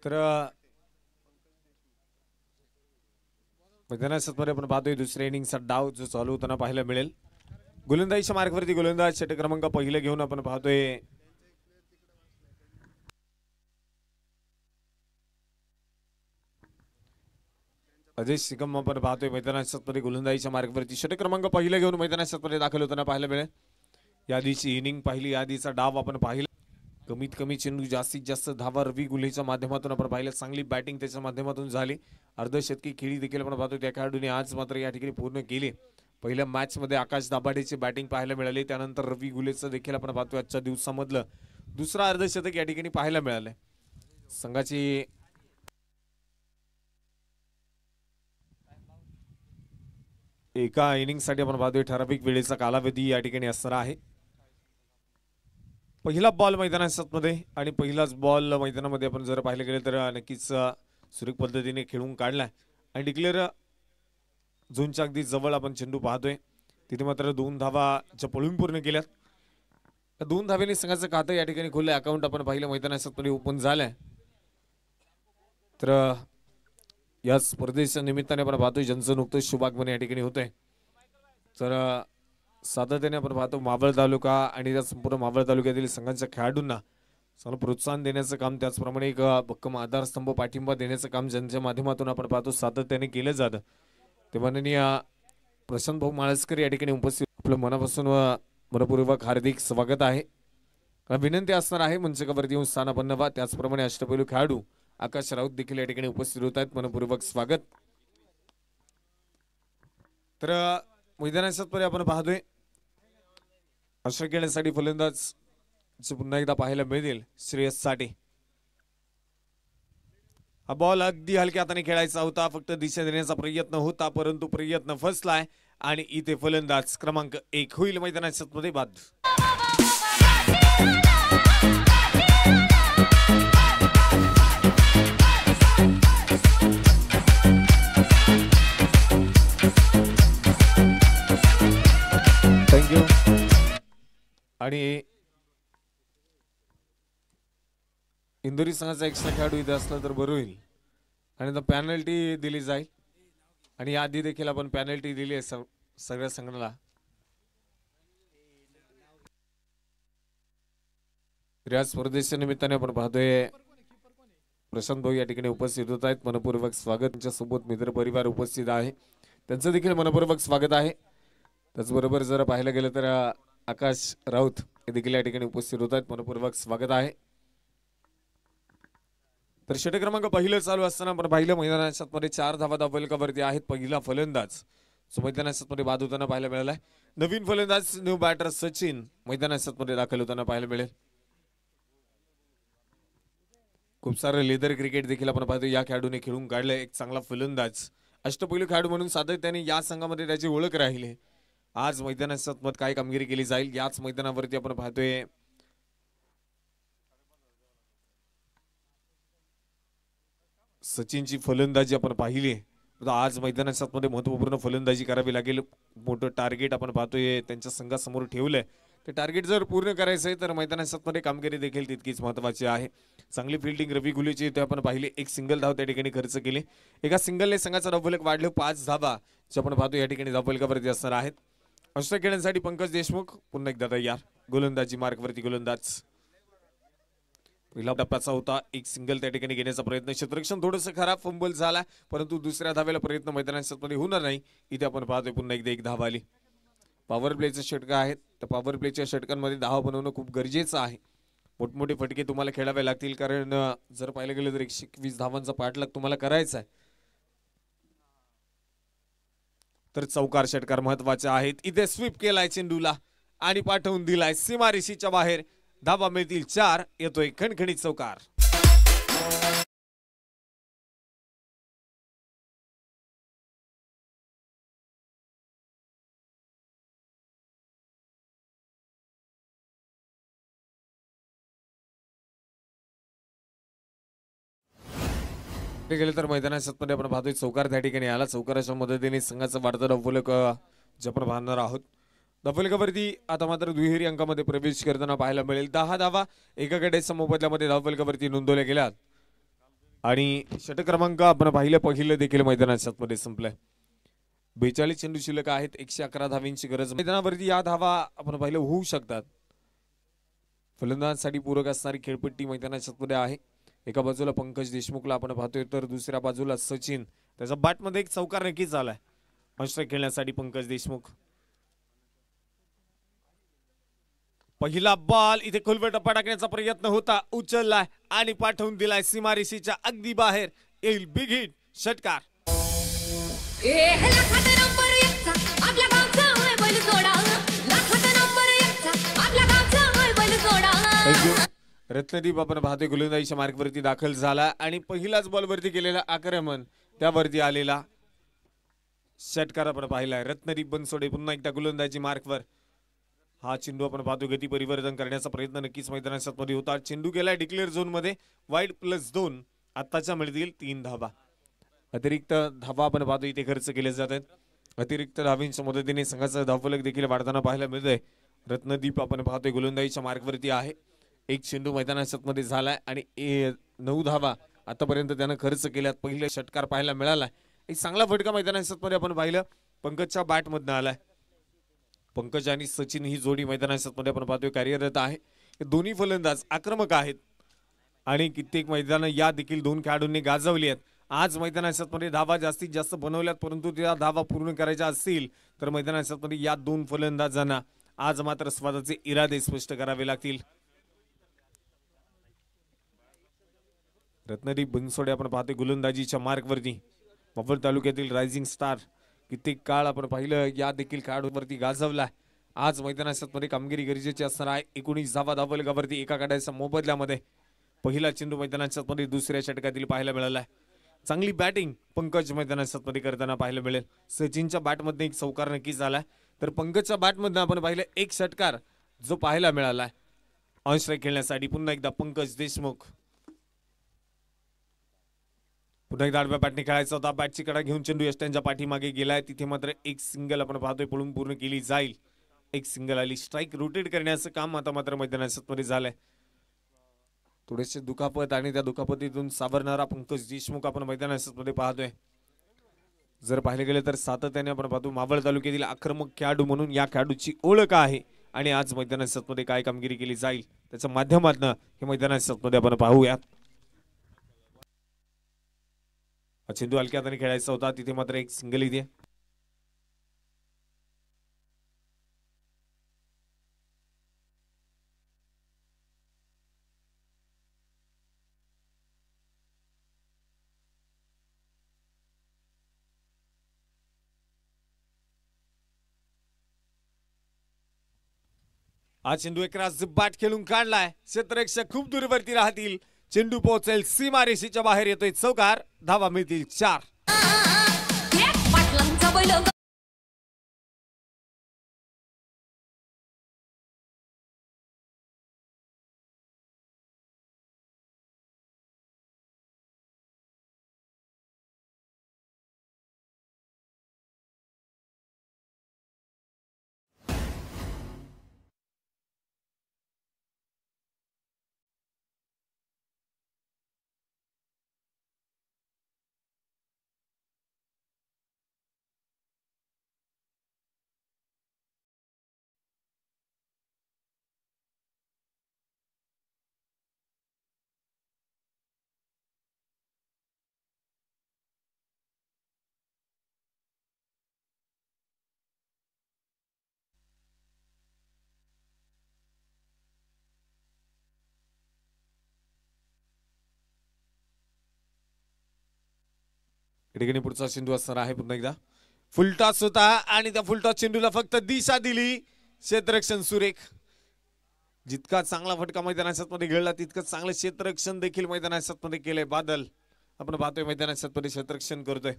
B: तर मैदानाच्या मध्ये आपण पाहतोय दुसऱ्या इनिंगचा डाव जो चालू होताना पाहायला मिळेल. गोलंदाजीच्या मार्गावरती गोलंदाज षटक क्रमांक पहिला घेऊन आपण पाहतोय अजय सिकम आपण पाहतोय मैदानामध्ये गोलंदाजीच्या मार्गावरती षटक क्रमांक पहिला घेऊन मैदानामध्ये दाखल होताना पाहायला मिळेल. यादीची इनिंग पाहिली, यादीचा डाव आपण पाहिला. कमीत कमी चेंडू जास्तीत जास्त धावा रवी गुलेच्या माध्यमातून आपण पाहिलं. चांगली बॅटिंग त्याच्या माध्यमातून झाली. अर्धशतकी खेळी देखील आपण पाहतो त्या खेळाडूने आज मात्र या ठिकाणी पूर्ण केली. पहिल्या मॅच मध्ये आकाश दाभाडेची बॅटिंग पाहायला मिळाली. त्यानंतर रवी गुलेचं देखील आपण पाहतोय आजच्या दिवसामधलं दुसरा अर्धशतक या ठिकाणी पाहायला मिळालंय. संघाची एका इनिंग साठी आपण पाहतोय ठराविक वेळेचा कालावधी या ठिकाणी असणार आहे. पहिला बॉल मैदानामध्ये आणि पहिलाच बॉल मैदानामध्ये आपण जर पाहिलं गेलं तर नक्कीच सुरेख पद्धतीने खेळून काढलाय आणि डिक्लेअर झोनच्या अगदी जवळ आपण चेंडू पाहतोय. तिथे मात्र 2 धावा पळून पूर्ण केल्यात. 2 धावेने संघाचं खातं या ठिकाणी खोललंय. अकाउंट आपण पाहिलं मैदानामध्ये ओपन झालंय. तर या स्पर्धेच्या निमित्ताने आपण पाहतोय ज्यांचं नुकतंच शुभागमन या ठिकाणी होतंय. तर सातत्याने आपण पाहतो मावळ तालुका आणि त्या संपूर्ण मावळ तालुक्यातील संघांच्या खेळाडूंना चांगलं प्रोत्साहन देण्याचं काम, त्याचप्रमाणे एक भक्कम आधारस्तंभ पाठिंबा देण्याचं काम ज्यांच्या माध्यमातून आपण पाहतो सातत्याने केलं जातं. ते माननीय प्रशांत भाऊ माळसकर या ठिकाणी उपस्थित. आपलं मनापासून मनपूर्वक हार्दिक स्वागत आहे. विनंती असणार आहे मंचकावरती येऊन स्थान आपण व्हा. त्याचप्रमाणे अष्टपैलू खेळाडू आकाश राऊत देखील या ठिकाणी उपस्थित होत आहेत. मनपूर्वक स्वागत. तर मैदानामध्ये आपण पाहतोय अशा खेळण्यासाठी फलंदाज पुन्हा एकदा पाहायला मिळतील श्रेयस साठे. हा बॉल अगदी हलक्या हाताने खेळायचा होता, फक्त दिशा देण्याचा प्रयत्न होता, परंतु प्रयत्न फसलाय आणि इथे फलंदाज क्रमांक 1 होईल मैदानामध्ये बाद. थँक्यू. आणि इंदोरी संघाचा एक्स्ट्रा खेळाडू इथे असला तर बरं होईल आणि आता पॅनल्टी दिली जाईल आणि याआधी देखील आपण पॅनल्टी दिली आहे सगळ्या संघाला. या स्पर्धेच्या निमित्ताने आपण पाहतोय प्रशांत भाऊ या ठिकाणी उपस्थित होत आहेत. मनपूर्वक स्वागत. त्यांच्या सोबत मित्र परिवार उपस्थित आहे, त्यांचं देखील मनपूर्वक स्वागत आहे. त्याचबरोबर जर पाहायला गेलं तर आकाश राऊत हे देखील या ठिकाणी उपस्थित होत आहेत. मनपूर्वक स्वागत आहे. तर षटक क्रमांक पहिलं चालू असताना आपण पाहिलं मैदानामध्ये 4 धावा दाबलकावरती आहेत. पहिला फलंदाज मैदानामध्ये बाद होताना पाहायला मिळालाय. नवीन फलंदाज न्यू बॅटर सचिन मैदानामध्ये दाखल होताना पाहायला मिळेल. खूप सारं लेदर क्रिकेट देखील आपण पाहतो या खेळाडूने खेळून काढलंय. एक चांगला फलंदाज, अष्टपैलू खेळाडू म्हणून सातत्याने या संघामध्ये त्याची ओळख राहिली. आज मैदानामध्ये काय कामगिरी केली जाईल याच मैदानावरती आपण पाहतोय. सचिनची फलंदाजी आपण पाहिली. आज मैदानामध्ये महत्वपूर्ण फलंदाजी करावी लागेल. मोठं टार्गेट आपण पाहतोय त्यांच्या संघासमोर ठेवलंय. ते टार्गेट जर पूर्ण करायचं आहे तर मैदानामध्ये कामगिरी देखील तितकीच महत्वाची आहे. चांगली फिल्डिंग रवी गुलेची इथे आपण पाहिली. एक सिंगल धाव त्या ठिकाणी खर्च केली. एका सिंगलने संघाचा धावफलक वाढलं. 5 धावा जे आपण पाहतो या ठिकाणी धावफलकावरती असणार आहेत. अष्ट खेळण्यासाठी पंकज देशमुख पुन्हा एकदा तयार. गोलंदाजी मार्कवरती गोलंदाज. पहिला टप्प्याचा होता. एक सिंगल त्या ठिकाणी घेण्याचा प्रयत्न. क्षेत्ररक्षण थोडंसं खराब, फंबल झाला, परंतु दुसऱ्या धावेला प्रयत्न मैदानामध्ये होणार नाही. इथे आपण पाहतोय पुन्हा एकदा एक धाव आली. पॉवर प्लेचे षटक आहेत. तर पॉवर प्लेच्या षटकांमध्ये धावा बनवणं खूप गरजेचं आहे. मोठमोठे फटके तुम्हाला खेळावे लागतील, कारण जर पाहिलं गेलं तर 121 धावांचा पाठलाग तुम्हाला करायचा आहे. तर चौकार षटकार महत्वाचे आहेत. इथे स्वीप केलाय चेंडूला आणि पाठवून दिलाय सीमारेषेच्या बाहेर. धावा मिळतील 4. येतोय खणखणीत चौकार. गेले तर मैदानामध्ये आपण पाहतोय चौकार त्या ठिकाणी आला. चौकाराच्या मदतीने संघाचा वाढता धावफलक जे आपण पाहणार आहोत. धावफलकावरती आता मात्र दुहेरी अंकामध्ये प्रवेश करताना पाहायला मिळेल. 10 धावा एका गटाच्या मोबदल्यामध्ये धावफलकावरती नोंदवल्या गेल्यात आणि षटक क्रमांक आपण पाहिलं पहिलं देखील मैदानामध्ये संपलंय. 42 चेंडू शिल्लक आहेत. 111 धावांची गरज मैदानावरती. या धावा आपण पाहिलं होऊ शकतात. फलंदाजांसाठी पूरक असणारी खेळपट्टी मैदानामध्ये आहे. एका बाजूला पंकज देशमुखला आपण पाहतोय तर दुसऱ्या बाजूला सचिन त्याचा बॅट मध्ये एक चौकार नक्कीच आलाय. ऑन खेळण्यासाठी पंकज देशमुख. पहिला बॉल इथे खोलवर टप्पा टाकण्याचा प्रयत्न होता, उचललाय आणि पाठवून दिलाय सीमारेषेच्या अगदी बाहेर. येईल बिग हिट, षटकार. रत्नदीप आपण पाहतोय गोलंदाजीच्या मार्गवरती दाखल झाला आणि पहिलाच बॉल वरती केलेला आक्रमण, त्यावरती आलेला षटकार आपण पाहिलाय. रत्नदीप बनसोडे पुन्हा एकदा गोलंदाजी मार्कवर. हा चेंडू आपण पाहतो गती परिवर्तन करण्याचा प्रयत्न नक्कीच मैदानाच्या मध्ये होता. चेंडू गेलाय डिक्लेअर झोन मध्ये. वाईड +2. आत्ताच्या मिळतील 3 धावा. अतिरिक्त धावा आपण पाहतो इथे खर्च केले जातात. अतिरिक्त धावींच्या मदतीने संघाचा धावफलक देखील वाढताना पाहायला मिळतोय. रत्नदीप आपण पाहतोय गोलंदाजीच्या मार्गवरती आहे. एक चेंडू मैदानाच्या मध्ये झालाय आणि 9 धावा आतापर्यंत त्यानं खर्च केल्यात. पहिले षटकार पाहायला मिळालाय. एक चांगला फटका मैदानाच्या मध्ये आपण पाहिलं पंकजच्या बॅट मधनं आलाय. पंकज आणि सचिन ही जोडी मैदानाच्या मध्ये आपण पाहतोय कार्यरत आहे. दोन्ही फलंदाज आक्रमक आहेत आणि कित्येक मैदान या देखील दोन खेळाडूंनी गाजवली आहेत. आज मैदानाच्या मध्ये धावा जास्तीत जास्त बनवल्यात, परंतु त्या धावा पूर्ण करायच्या असतील तर मैदानाच्या मध्ये या दोन फलंदाजांना आज मात्र स्वतःचे इरादे स्पष्ट करावे लागतील. रत्नदीप बनसोडे आपण पाहतोय गोलंदाजीच्या मार्गवरती. मावळ तालुक्यातील रायझिंग स्टार कित्येक काळ आपण पाहिलं या देखील खेळाडूंवरती गाजवला. आज मैदानाच्या मध्ये कामगिरी गरजेची असणार आहे. 19 धावा धावफलकावरती एका गाड्याच्या मोबदल्यामध्ये पहिला चेंडू मैदानाच्या मध्ये दुसऱ्या षटकातील पाहायला मिळाला. चांगली बॅटिंग पंकज मैदानाच्या मध्ये करताना पाहायला मिळेल. सचिनच्या बॅटमध्ये एक चौकार नक्कीच झालाय, तर पंकजच्या बॅटमधनं आपण पाहिलं एक षटकार जो पाहायला मिळालाय. ऑन स्ट्राईक खेळण्यासाठी पुन्हा एकदा पंकज देशमुख. पुन्हा एकदा आडव्या बॅटने खेळायचा होता. बॅटची कडा घेऊन चेंडू यष्ट्यांच्या पाठीमागे गेलाय. तिथे मात्र एक सिंगल आपण पाहतोय पळून पूर्ण केली जाईल. एक सिंगल आली. स्ट्राईक रोटेट करण्याचं काम आता मात्र मैदानाच्या मध्ये झालंय. थोडेसे दुखापत आणि त्या दुखापतीतून सावरणारा पंकज देशमुख आपण मैदानाच्या मध्ये पाहतोय. जर पाहिले गेले तर सातत्याने आपण पाहतो मावळ तालुक्यातील आक्रमक खेळाडू म्हणून या खेळाडूची ओळख आहे आणि आज मैदानाच्या मध्ये काय कामगिरी केली जाईल त्याच्या माध्यमातून हे मैदानाच्या मध्ये आपण पाहूयात. चेंडू हलक्या हाताने खेळायचा होता. तिथे मात्र एक सिंगल इथे. हा चेंडू एक राज बाट खेळून काढलाय. क्षेत्ररक्षक खूप दूरवरती राहतील. चेंडू पोहोचेल सीमारेषेच्या बाहेर येतोय. चौकार. धावा मिळतील 4. ठिकाणी पुढचा चेंडू असणार आहे. पुन्हा एकदा फुलटॉस होता आणि त्या फुलटॉस चेंडूला फक्त दिशा दिली. क्षेत्ररक्षण सुरेख. जितका चांगला फटका मैदानाच्या मध्ये घडला तितकं चांगलं क्षेत्ररक्षण देखील मैदानाच्या मध्ये केलंय. बादल आपण पाहतोय मैदानाच्या मध्ये क्षेत्ररक्षण करतोय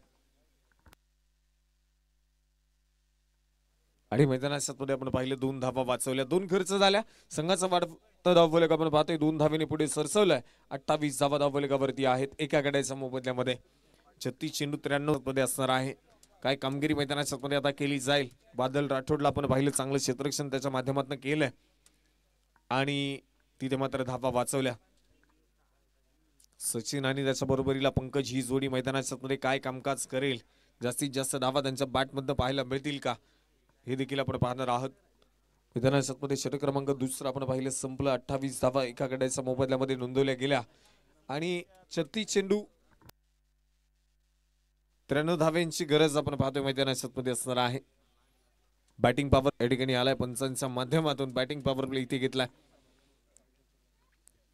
B: आणि मैदानाच्या मध्ये आपण पाहिलं 2 धावा वाचवल्या, 2 खर्च झाल्या. संघाचा वाढता धावफलक आपण पाहतोय 2 धावेने पुढे सरसवलाय. 28 धावा धावफलकावरती आहेत एका गड्याच्या मोबदल्यामध्ये. 36 चेंडू 93 मध्ये असणार आहे. काय कामगिरी मैदानाच्या मध्ये आता केली जाईल. बादल राठोडला आपण पाहिलं चांगलं क्षेत्ररक्षण त्याच्या माध्यमातून केलंय आणि तिथे मात्र धावा वाचवल्या. सचिन आणि त्याच्या बरोबरीला पंकज ही जोडी मैदानाच्या मध्ये काय कामकाज करेल. जास्तीत जास्त धावा त्यांच्या बॅट मधनं पाहायला मिळतील का हे देखील आपण पाहणार आहोत. मैदानाच्या मध्ये षटक क्रमांक दुसरा आपण पाहिलं संपलं. 28 धावा एका गड्याच्या मोबदल्यामध्ये नोंदवल्या गेल्या आणि 36 चेंडू 93 धाव्यांची गरज आपण पाहतोय मैदानामध्ये असणार आहे. बॅटिंग पॉवर या ठिकाणी आलाय पंचांच्या माध्यमातून बॅटिंग पॉवर प्ले इथे घेतलाय.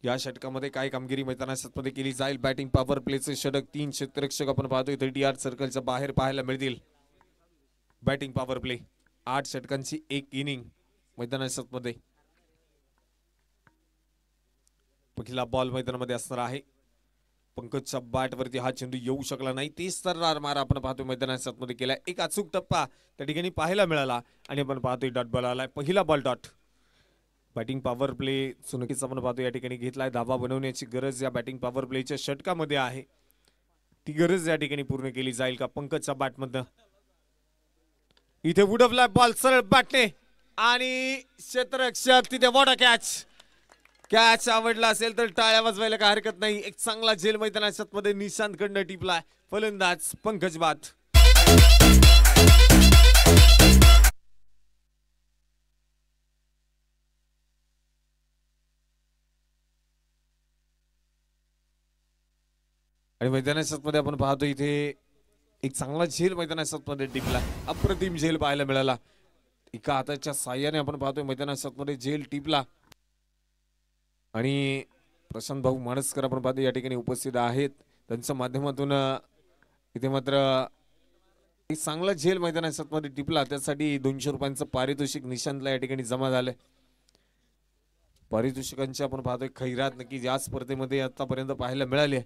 B: या षटकामध्ये काय कामगिरी मैदानामध्ये केली जाईल. बॅटिंग पॉवर प्लेचे षटक 3 क्षेत्ररक्षक आपण पाहतोय 30 सर्कलच्या बाहेर पाहायला मिळतील. बॅटिंग पॉवर प्ले 8 षटकांची 1 इनिंग मैदानामध्ये. पहिला बॉल मैदानामध्ये असणार आहे. पंकजच्या बॅट वरती हा चेंडू येऊ शकला नाही. 30 मारा आपण पाहतोय मैदानामध्ये केला. एक अचूक टप्पा त्या ठिकाणी पाहायला मिळाला आणि आपण पाहतोय डॉट बॉल आलाय. पहिला ball dot. Batting power play सुनकीचा आपण पाहतोय या ठिकाणी घेतलाय. धावा बनवण्याची गरज या बॅटिंग पॉवर प्लेच्या षटकामध्ये आहे. ती गरज या ठिकाणी पूर्ण केली जाईल का पंकजच्या बॅटमधनं. इथे उडवलाय बॉल सरळ बॅटने आणि क्षेत्ररक्षक तिथे वॉट कॅच. कॅच आवडला असेल तर टाळ्या वाजवायला काय हरकत नाही. एक चांगला झेल मैदानामध्ये निशांत कडनं टिपलाय. फलंदाज पंकज बात. आणि मैदानामध्ये आपण पाहतो इथे एक चांगला झेल मैदानामध्ये टिपला. अप्रतिम झेल पाहायला मिळाला. एका हाताच्या साह्याने आपण पाहतोय मैदानामध्ये झेल टिपला. आणि प्रशांत भाऊ माणसकर आपण पाहतो या ठिकाणी उपस्थित आहेत. त्यांच्या माध्यमातून इथे मात्र एक चांगला झेल मैदानामध्ये टिपला. त्यासाठी 200 रुपयांचं पारितोषिक निशांतला या ठिकाणी जमा झालंय. पारितोषिकांची आपण पाहतोय खैरात नक्की या स्पर्धेमध्ये आतापर्यंत पाहायला मिळाली.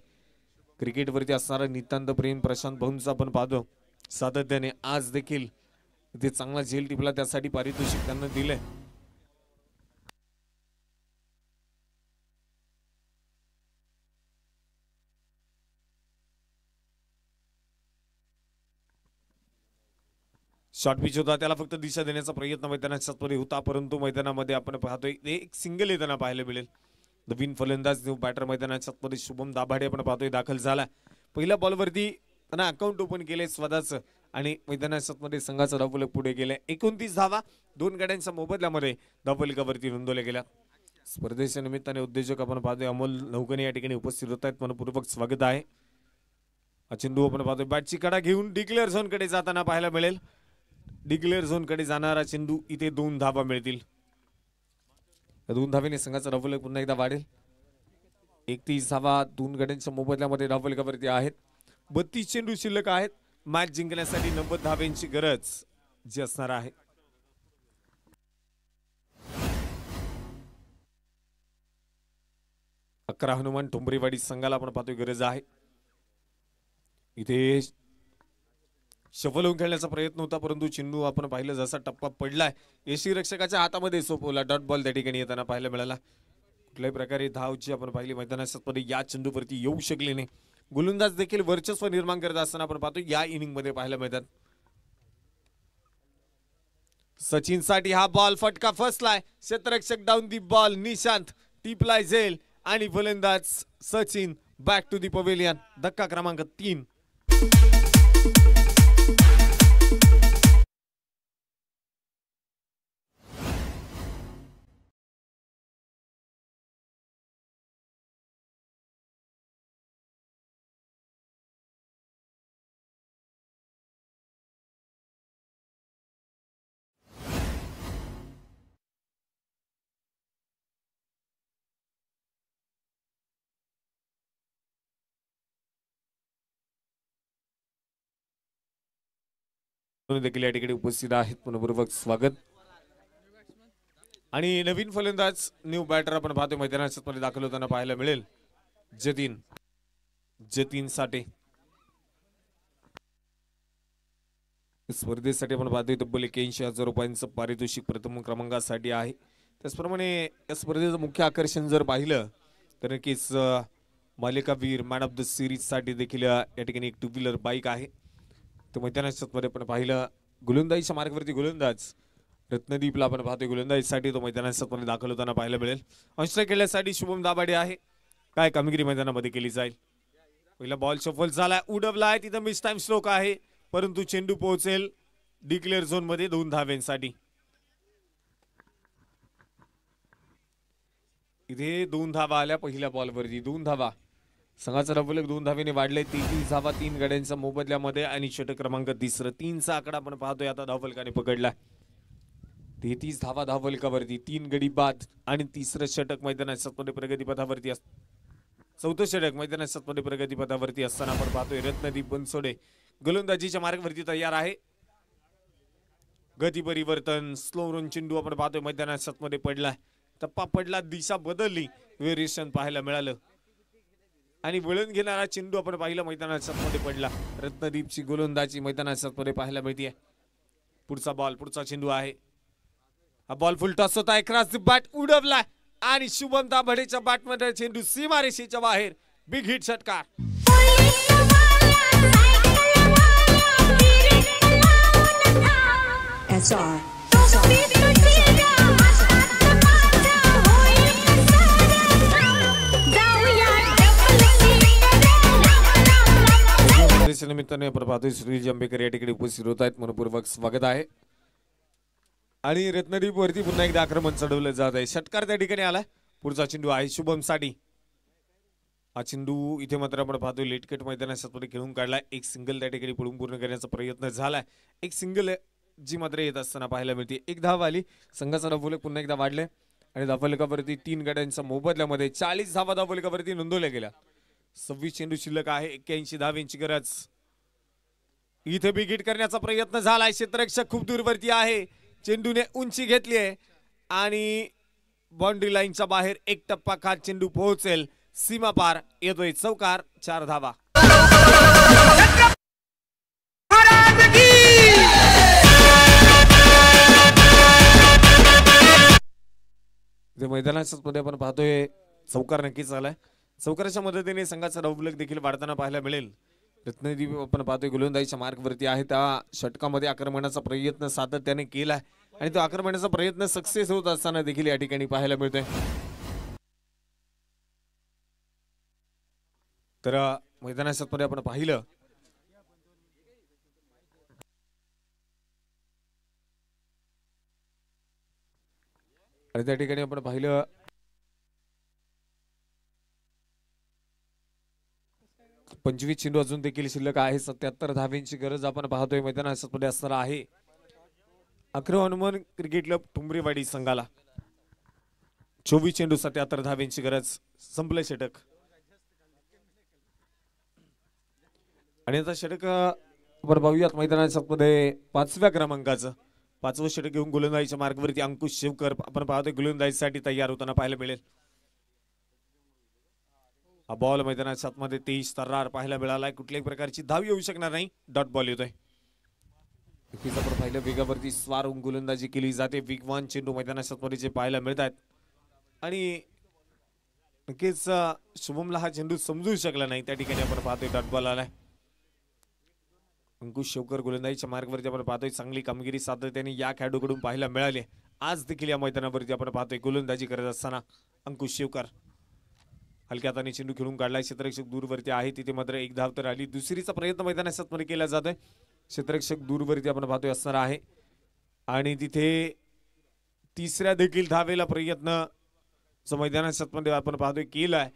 B: क्रिकेटवरती असणारा नितांत प्रेम प्रशांत भाऊंचा आपण पाहतो सातत्याने. आज देखील इथे चांगला झेल टिपला त्यासाठी पारितोषिक त्यांना दिलंय. शॉर्ट पिच होता त्याला फक्त दिशा देण्याचा प्रयत्न मैदानामध्ये होता. परंतु मैदानामध्ये आपण पाहतोय एक सिंगल येताना पाहायला मिळेल. नवीन फलंदाज न्यू बॅटर मैदानामध्ये शुभम दाभाडे आपण पाहतोय दाखल झाला. पहिल्या बॉलवरती त्यांना अकाउंट ओपन केले स्वतःच आणि मैदानामध्ये संघाचा धावफलक पुढे गेले. 29 धावा 2 गड्यांच्या मोबदल्यामध्ये धावफलकावरती नोंदवल्या गेल्या. स्पर्धेच्या निमित्ताने उद्योजक आपण पाहतोय अमोल नौकने या ठिकाणी उपस्थित होत आहेत. मनपूर्वक स्वागत आहे. चेंडू आपण पाहतोय बॅटची कडा घेऊन डिक्लेअर झोन कडे जाताना पाहायला मिळेल. डिक्लेअर झोन कडे जाणारा चेंडू इथे 2 धावा मिळतील. 2 धावेने संघाचा धावफलक पुन्हा एकदा वाढेल. 31 धावा 2 गड्यांच्या मोबदल्यामध्ये धावफलकावरती आहेत. 32 चेंडू शिल्लक आहेत. मॅच जिंकण्यासाठी 90 धाव्यांची गरज जी असणार आहे. अकरा हनुमान ठोंबरेवाडी संघाला आपण पाहतोय गरज आहे. इथे शफल होऊन खेळण्याचा प्रयत्न होता परंतु चेंडू आपण पाहिलं जसा टप्पा पडलाय यशी रक्षकाच्या हातामध्ये सोपवला. डॉट बॉल त्या ठिकाणी येताना पाहायला मिळाला. कुठल्याही प्रकारे धावची आपण पाहिली मैदानामध्ये या चेंडूवरती येऊ शकले नाही. गोलंदाज देखील वर्चस्व निर्माण करत असताना आपण पाहतो या इनिंग मध्ये पाहायला मिळतात. सचिन साठी हा बॉल फटका फसलाय. क्षेत्ररक्षक डाऊन दी बॉल. निशांत टिपलाय झेल आणि फलंदाज Sachin back to the pavilion. धक्का क्रमांक 3. देखील या ठिकाणी उपस्थित आहेत. मनपूर्वक स्वागत. आणि नवीन फलंदाज न्यू बॅटर आपण पाहतोय मैदानामध्ये दाखल होताना पाहायला मिळेल. जतीन साठे स्पर्धेसाठी आपण पाहतोय तब्बल 81,000 रुपयांचं पारितोषिक प्रथम क्रमांकासाठी आहे. त्याचप्रमाणे या स्पर्धेचं मुख्य आकर्षण जर पाहिलं तर नक्कीच मालिकावीर मॅन ऑफ द सिरीज साठी देखील या ठिकाणी एक 2 व्हीलर बाईक आहे. तर मैदानामध्ये आपण पाहिलं गोलंदाजीच्या मार्गावरती गोलंदाज रत्नदीपला आपण पाहतोय गोलंदाजीसाठी तो मैदानामध्ये दाखल होताना पाहायला मिळेल. अंशला खेळण्यासाठी शुभम दाभाडे आहे. काय कामगिरी मैदानामध्ये केली जाईल. पहिला बॉल शफल झालाय उडवलाय तिथं मिस टाइम स्ट्रोक आहे परंतु चेंडू पोहोचेल डिक्लेअर झोन मध्ये 2 धाव्यांसाठी. इथे 2 धावा आल्या पहिल्या बॉलवरती 2 धावा. संघाचा धावफलक 2 धावेने वाढले. 33 धावा 3 गड्यांच्या मोबदल्यामध्ये आणि षटक क्रमांक 3. 3चा आकडा आपण पाहतोय आता धावफलकाने पकडला. 33 धावा धावफलकावरती 3 गडी बाद आणि 3रं षटक मैदानाच्या मध्ये प्रगतीपथावरती चौथं षटक मैदानाच्या मध्ये प्रगतीपथावरती असताना आपण पाहतोय रत्नदीप बनसोडे गोलंदाजीच्या मार्गावरती तयार आहे. गती परिवर्तन स्लो रन चेंडू आपण पाहतोय मैदानाच्या मध्ये पडलाय. टप्पा पडला, दिशा बदलली, व्हेरिएशन पाहायला मिळालं आणि वळण घेणारा चेंडू आपण पाहिला मैदानाच्या मध्ये पडला. रत्नदीपची गोलंदाजी मैदानाच्या मध्ये पाहायला मिळते. पुढचा बॉल, पुढचा चेंडू आहे. हा बॉल फुल टॉस होता, क्रॉस द बॅट उडवला आणि शुभम दाभडेच्या बॅटमध्ये चेंडू सीमारेषेच्या बाहेर. बिग हिट षटकार. निमित्ताने आपण पाहतोय श्री जंबेकर या ठिकाणी उपस्थित होत आहेत. मनपूर्वक स्वागत आहे. आणि रत्नदीप वरती पुन्हा एकदा आक्रमण चढवलं जात आहे. षटकार त्या ठिकाणी आलाय. पुढचा चेंडू आहे शुभम साठी. हा चेंडू इथे मात्र आपण पाहतोय लेटकट मैदानाच्या मध्ये खेळून काढलाय. एक सिंगल त्या ठिकाणी पळून पूर्ण करण्याचा प्रयत्न झालाय. एक सिंगल जी मात्र येत असताना पाहायला मिळते. एक धाव आली. संघाचा धावफलक पुन्हा एकदा वाढले आणि धावफलकावरती 3 गड्यांच्या मोबदल्यामध्ये 40 धावा धावफलकावरती नोंदवल्या गेल्या. 26 चेंडू शिल्लक आहे. 81 धावांची गरज. इथे बिगिट करण्याचा प्रयत्न झालाय. क्षेत्ररक्षक खूप दूरवरती आहे. चेंडूने उंची घेतली आहे आणि बाउंड्री लाईनच्या बाहेर एक टप्पा खात चेंडू पोहोचेल. सीमा पार येतोय चौकार. 4 धावा. मैदानाच्या मध्ये आपण पाहतोय चौकार नक्कीच आलाय. चौकाराच्या मदतीने संघाचा धावफलक देखील वाढताना पाहायला मिळेल. रत्नदीप आपण पाहतोय गोलंदाजीच्या मार्गावरती आहे. त्या षटकामध्ये आक्रमणाचा प्रयत्न सातत्याने केलाय आणि तो आक्रमणाचा प्रयत्न सक्सेस होत असताना देखील या ठिकाणी पाहायला मिळतोय. तर मैदानाच्या मध्ये आपण पाहिलं आणि त्या ठिकाणी आपण पाहिलं 25 चेंडू अजून देखील शिल्लक आहे. 77 धावांची गरज आपण पाहतोय मैदानाच्या मध्ये असणार आहे. अकरा हनुमान क्रिकेट क्लब ठुंबरेवाडी संघाला 24 चेंडू 77 धावांची गरज. संपलं षटक आणि आता षटक आपण पाहूयात मैदानाच्या मध्ये 5व्या क्रमांकाचं 5वं षटक घेऊन गोलंदाजीच्या मार्गावरती अंकुश शिवकर आपण पाहतोय गोलंदाजीसाठी तयार होताना पाहायला मिळेल. हा बॉल मैदानाच्या मध्ये 23 तर्रार पाहायला मिळालाय. कुठल्याही प्रकारची धाव येऊ शकणार नाही. डॉट बॉल येतोय. आपण पाहिलं वेगावरती स्वार गोलंदाजी केली जाते. वेगवान चेंडू मैदानाच्या मध्ये पाहायला मिळतात आणि नक्कीच शुभमला हा चेंडू समजू शकला नाही. त्या ठिकाणी आपण पाहतोय डॉट बॉल आलाय. अंकुश शेवकर गोलंदाजीच्या मार्गावरती आपण पाहतोय चांगली कामगिरी सातत्याने या खेळाडूकडून पाहायला मिळाली. आज देखील या मैदानावरती आपण पाहतोय गोलंदाजी करत असताना अंकुश शेवकर हलक्या हाताने चेंडू खेळून काढलाय. क्षेत्ररक्षक दूरवरती आहे. तिथे मात्र एक धाव तर आली. दुसरीचा प्रयत्न मैदानाच्या मध्ये केला जातोय. क्षेत्ररक्षक दूरवरती आपण पाहतोय असणार आहे आणि तिथे तिसऱ्या देखील धावेला प्रयत्न जो मैदानाच्या मध्ये आपण पाहतोय केलाय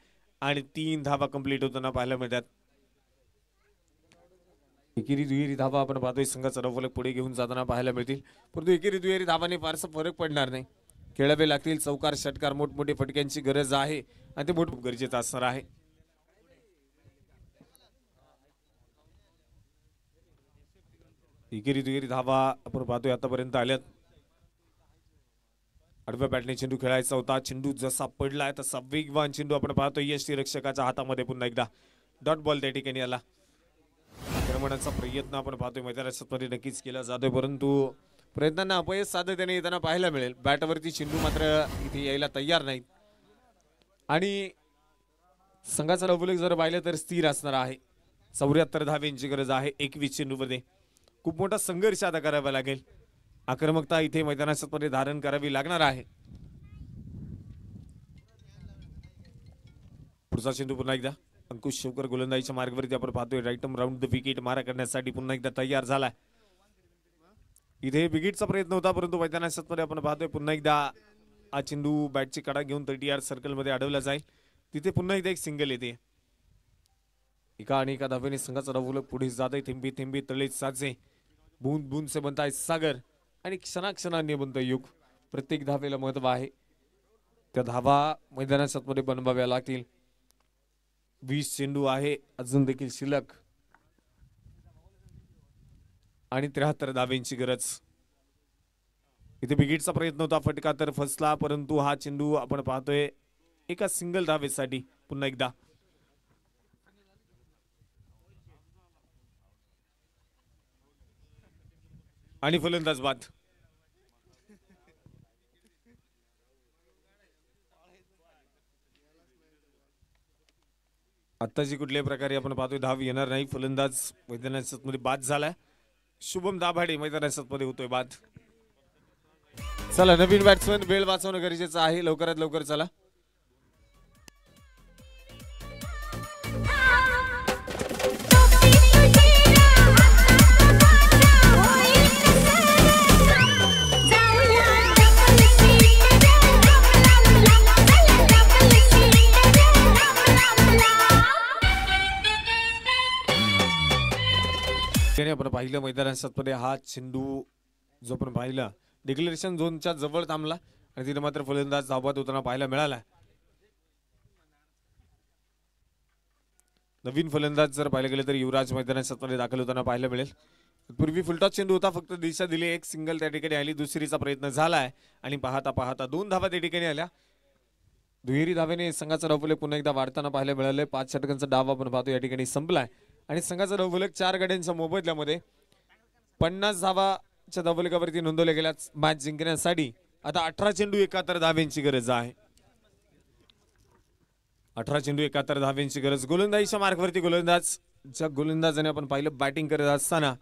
B: आणि 3 धावा कंप्लीट होताना पाहायला मिळतात. एकेरी दुहेरी धावा आपण पाहतोय संघाचा धावफलक पुढे घेऊन जाताना पाहायला मिळतील. परंतु एकेरी दुहेरी धावाने फारसा फरक पडणार नाही. खेळावे लागतील. चौकार षटकार मोठमोठे फटक्यांची गरज आहे आणि ते मोठ गरजेचं असणार आहे. एकेरी दुहेरी धावा आपण पाहतोय आतापर्यंत आल्यात. आडव्या बॅटने चेंडू खेळायचा होता. चेंडू जसा पडलाय तसा वेगवान चेंडू आपण पाहतोय यष्टीरक्षकाच्या हातामध्ये पुन्हा एकदा डॉट बॉल त्या ठिकाणी आला. आक्रमणाचा प्रयत्न आपण पाहतोय मैदानाच्या नक्कीच केला जातोय परंतु प्रयत्नांना अपयश सातत्याने येताना पाहायला मिळेल. बॅटवरती चेंडू मात्र इथे यायला तयार नाहीत आणि संघाचा धावफलक जर पाहिलं तर स्थिर असणार आहे. 74 धावांची गरज आहे. 21 चेंडूमध्ये खूप मोठा संघर्ष आता करावा लागेल. आक्रमकता इथे मैदानाच्या मध्ये धारण करावी लागणार आहे. पुढचा चेंडू पुन्हा एकदा अंकुश शेवकर गोलंदाजीच्या मार्गावरती आपण पाहतोय राईटम राऊंड द विकेट मारा करण्यासाठी पुन्हा एकदा तयार झालाय. इथे विकेटचा प्रयत्न होता परंतु मैदानाच्या मध्ये आपण पाहतोय पुन्हा एकदा हा चेंडू बॅटची कडा घेऊन 30 यार्ड सर्कल मध्ये अडवला जाईल. तिथे पुन्हा एकदा एक सिंगल येते. एका आणि एका धावेने संघाचा डावलक पुढे जात आहे. थेंबी थेंबी तळे साचे, बूंद बूंद से बनताय सागर आणि क्षणाक्षणाने बनतोय युग. प्रत्येक धावेला महत्व आहे. त्या धावा मैदानात मध्ये बनवाव्या लागतील. 20 चेंडू आहे अजून देखील शिल्लक आणि 73 धावेंची गरज. इथे बिगिटचा प्रयत्न होता, फटका तर फसला, परंतु हा चेंडू आपण पाहतोय एका सिंगल धावेसाठी पुन्हा एकदा. आणि फलंदाज बाद. आत्ताची कुठल्याही प्रकारे आपण पाहतोय धाव येणार नाही. फलंदाज मैदानात मध्ये बाद झालाय. शुभम दाभाडे मैदानात मध्ये होतोय बाद. चला नवीन बॅट्समन, वेळ वाचवणं गरजेचं आहे. लवकरात लवकर चला. आपण पाहिलं मैदानात मध्ये हा चेंडू जो आपण पाहिला डिक्लेरेशन झोनच्या जवळ थांबला आणि तिथे मात्र फलंदाज धावत होताना पाहायला मिळाला. नवीन फलंदाज जर पाहिलं गेलं तर युवराज मैदानात मध्ये दाखल होताना पाहायला मिळेल. पूर्वी फुलटॉस चेंडू होता, फक्त दिशा दिली, एक सिंगल त्या ठिकाणी आली. दुसरीचा प्रयत्न झालाय आणि पाहता पाहता 2 धावा त्या ठिकाणी आल्या. दुहेरी धावेने संघाचा डावफलक पुन्हा एकदा वाढताना पाहायला मिळालंय. 5 षटकांचा डाव आपण पाहतो या ठिकाणी संपलाय आणि संघाचा डावफलक 4 गड्यांच्या मोबदल्यामध्ये 50 धावाच्या डावफलकावरती नोंदवल्या गेल्या. मॅच जिंकण्यासाठी आता 18 चेंडू 71 धावेंची गरज आहे. 18 चेंडू 71 धावेंची गरज. गोलंदाजीच्या मार्कवरती ज्या गोलंदाजाने आपण पाहिलं बॅटिंग करत असताना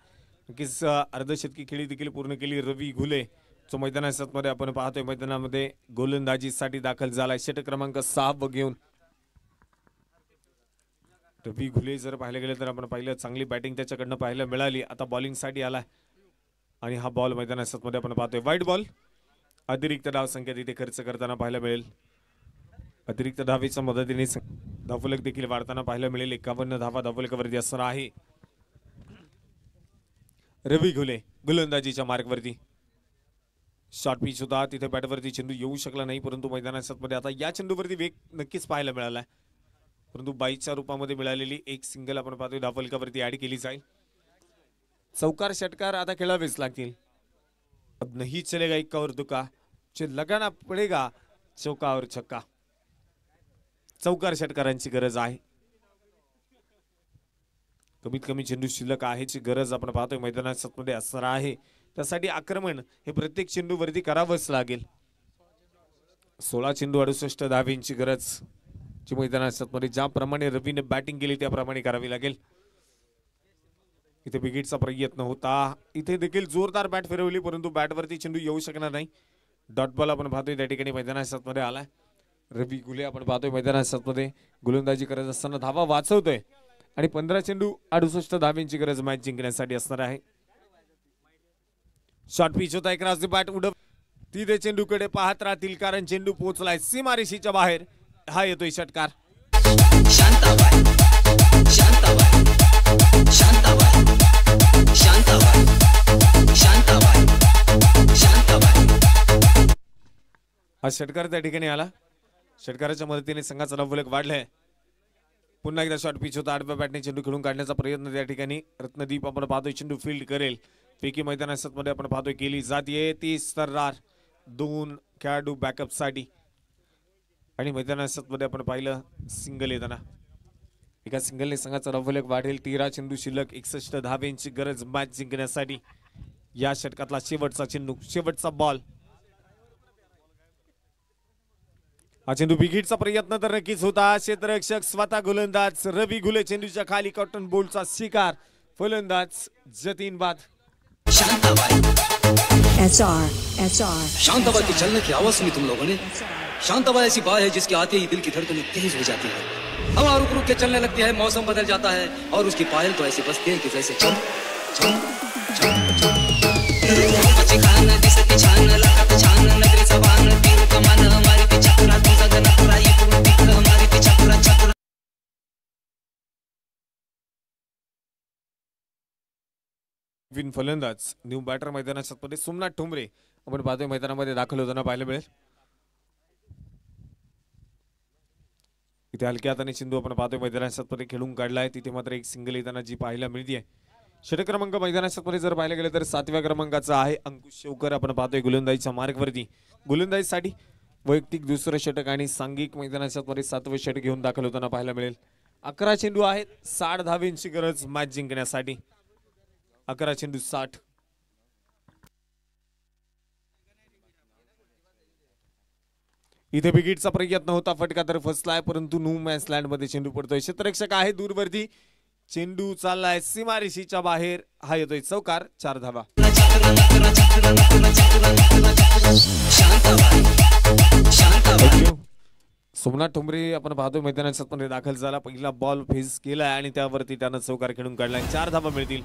B: नक्कीच अर्धशतकी खेळी देखील पूर्ण केली रवी घुले, जो मैदानात मध्ये आपण पाहतोय मैदानामध्ये गोलंदाजीसाठी दाखल झालाय षटक क्रमांक 6 घेऊन. रवी घुले जर पाहिलं गेलं तर आपण पाहिलं चांगली बॅटिंग त्याच्याकडनं पाहायला मिळाली. आता बॉलिंग साठी आलाय आणि हा बॉल मैदानात मध्ये आपण पाहतोय व्हाईट बॉल. अतिरिक्त धाव संख्या तिथे खर्च करताना पाहायला मिळेल. अतिरिक्त धावेच्या मदतीने धावफलक देखील वाढताना पाहायला मिळेल. 51 धावा धावफलकावरती असणार आहे. रवी घुले गोलंदाजीच्या मार्कवरती. शॉर्ट पिच होता, तिथे बॅटवरती चेंडू येऊ शकला नाही, परंतु मैदानात मध्ये आता या चेंडूवरती वेग नक्कीच पाहायला मिळालाय. परंतु बाईच्या रूपामध्ये मिळालेली एक सिंगल आपण पाहतोय धावफलकावरती ऍड केली जाईल. चौकार षटकार आता खेळावेच लागतील. अब नहीं चलेगा इक्का और दुक्का, लगाना पडेगा चौका और छक्का. चौकार षटकारांची गरज आहे. कमीत कमी चेंडू शिल्लक आहेची गरज आपण पाहतोय मैदानात मध्ये असणार आहे. त्यासाठी आक्रमण हे प्रत्येक चेंडू वरती करावंच लागेल. 16 चेंडू 68 धावेंची गरज, जी मैदानात मध्ये ज्याप्रमाणे रवीने बॅटिंग केली त्याप्रमाणे करावी लागेल. इथे विकेटचा प्रयत्न होता, इथे देखील जोरदार बॅट फिरवली, परंतु बॅटवरती चेंडू येऊ शकणार नाही. डॉट बॉल आपण पाहतोय त्या ठिकाणी मैदानात मध्ये आलाय. रवी घुले आपण पाहतोय मैदानात मध्ये गोलंदाजी करत असताना धावा वाचवतोय आणि 15 चेंडू 68 धावेंची गरज मॅच जिंकण्यासाठी असणार आहे. शॉर्ट पिच होता, एक राजू बॅट उडव, तिथे चेंडूकडे पाहत राहतील कारण चेंडू पोहोचलाय सीमारेषेच्या बाहेर. हा येतोय षटकार.
C: शांताबाई शांताबाई शांताबाई शांताबाई शांताबाई शांताबाई.
B: हा षटकार त्या ठिकाणी आला. षटकाराच्या मदतीने संघाचा धावफलक वाढलाय. पुन्हा एकदा शॉर्ट पिच होता, आडव्या बॅटने चेंडू खेळून काढण्याचा प्रयत्न त्या ठिकाणी रत्नदीप आपण पाहतोय चेंडू फील्ड करेल. पैकी मैदानात मध्ये आपण पाहतोय केली जातीये. 30 तर्रार 2 खेळाडू बॅकअप साठी आणि मैदानात मध्ये आपण पाहिलं सिंगल येताना एका सिंगलने संघाचा धावफलक वाढेल. 13 चेंडू शिल्लक 61 धावेंची गरज मॅच जिंकण्यासाठी. या षटकातला शेवटचा चेंडू, शेवटचा बॉल. हा चेंडू विकेटचा प्रयत्न तर नक्कीच होता. क्षेत्ररक्षक स्वतः गोलंदाज रवी घुले चेंडूच्या खाली कॉटन बोल्टचा शिकार. फलंदाज जतीन बाद.
C: शांताबाई
D: SR
C: शांताबाई के चलने की आवाज सुनी तुम लोगों ने? शांताबाई ऐसी बात है जिसके आते ही दिल की धड़कनें तेज हो जाती है, हवा रुक रुक के चलने लगती है, मौसम बदल जाता है और उसकी पायल तो ऐसे बजती है कि जैसे चम चम चम चम. खान दिसते छान लागत छान नगरीचा बाण तीर कमान मारी चक्रा तुझा गणपुरा इकडून तिकडं मारी चक्रा चक्रा.
B: विन फलंदाज न्यू बॅटर मैदानाच्या मध्ये सोमनाथ ठोंबरे आपण पाहतोय मैदानामध्ये दाखल होताना पाहायला मिळेल. इथे हलक्या हाताने चेंडू आपण पाहतोय मैदानाच्या मध्ये खेळून काढलाय. तिथे मात्र एक सिंगल येताना जी पाहायला मिळते. षटक क्रमांक मैदानाच्या मध्ये जर पाहायला गेलं तर 7व्या क्रमांकाचा आहे अंकुश शेवकर. आपण पाहतोय गोलंदाजीच्या मार्गवरती. गोलंदाजीसाठी वैयक्तिक दुसरं षटक आणि सांघिक मैदानाच्या मध्ये 7वं षटक घेऊन दाखल होताना पाहायला मिळेल. 11 चेंडू आहेत, 60 धावेंची गरज मॅच जिंकण्यासाठी. 11 चेंडू 60. इथे विकेटचा प्रयत्न होता, फटका तर फसलाय, परंतु नो मॅच लँड मध्ये चेंडू पडतोय. क्षेत्ररक्षक आहे दूरवरती. चेंडू चाललाय सीमारेषेच्या बाहेर. हा येतोय चौकार. 4 धावा. सोमनाथ ठोंबरे आपण पाहतोय मैदानाच्या मध्ये दाखल झाला. पहिला बॉल फेस केलाय आणि त्यावरती त्यानं चौकार खेळून काढलाय. 4 धावा मिळतील.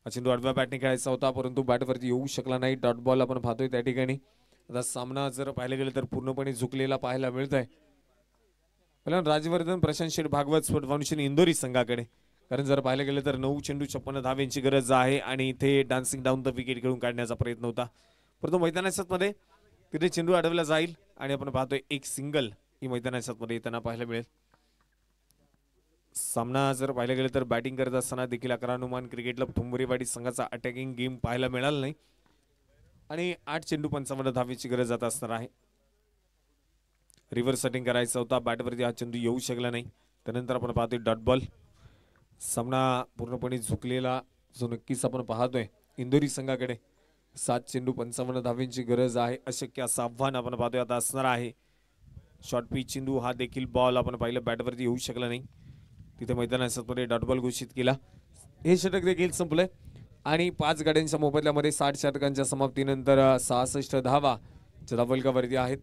B: चेंडू आडव्या बॅटने खेळायचा होता, परंतु बॅटवरती येऊ शकला नाही. डॉट बॉल आपण पाहतोय त्या ठिकाणी. आता सामना जर पाहायला गेलं तर पूर्णपणे झुकलेला पाहायला मिळत आहे. पहिल्यांदा राजवर्धन प्रशांत शेठ भागवत स्पोर्ट फाउंडेशन इंदोरी संघाकडे. कारण जर पाहायला गेलं तर 9 चेंडू 56 धावेंची गरज आहे आणि इथे डान्सिंग डाऊन द विकेट खेळून काढण्याचा प्रयत्न होता, परंतु मैदानाच्या मध्ये तिथे चेंडू अडवला जाईल आणि आपण पाहतोय एक सिंगल ही मैदानाच्या मध्ये येताना पाहायला मिळेल. सामना जर पाहायला गेलं तर बॅटिंग करत असताना देखील अकरानुमान क्रिकेट क्लब ठोंबरेवाडी संघाचा अटॅकिंग गेम पाहायला मिळाला नाही आणि 8 चेंडू 55 धावेची गरज जात असणार आहे. रिव्हर्स सेटिंग करायचा होता, बॅटवरती हा चेंडू येऊ शकला नाही. त्यानंतर आपण पाहतोय डॉट बॉल. सामना पूर्णपणे झुकलेला जो नक्कीच आपण पाहतोय इंदोरी संघाकडे. 7 चेंडू 55 धावेंची गरज आहे. अशक्य असं आव्हान आपण पाहतोय आता असणार आहे. शॉर्ट पिच चेंडू हा देखील बॉल आपण पाहिलं बॅटवरती येऊ शकला नाही. तिथे मैदानामध्ये डॉट बॉल घोषित केला. हे षटक देखील संपलंय आणि 5 गाड्यांच्या मोबदल्यामध्ये 60 षटकांच्या समाप्तीनंतर 66 धावा धावफलकावरती आहेत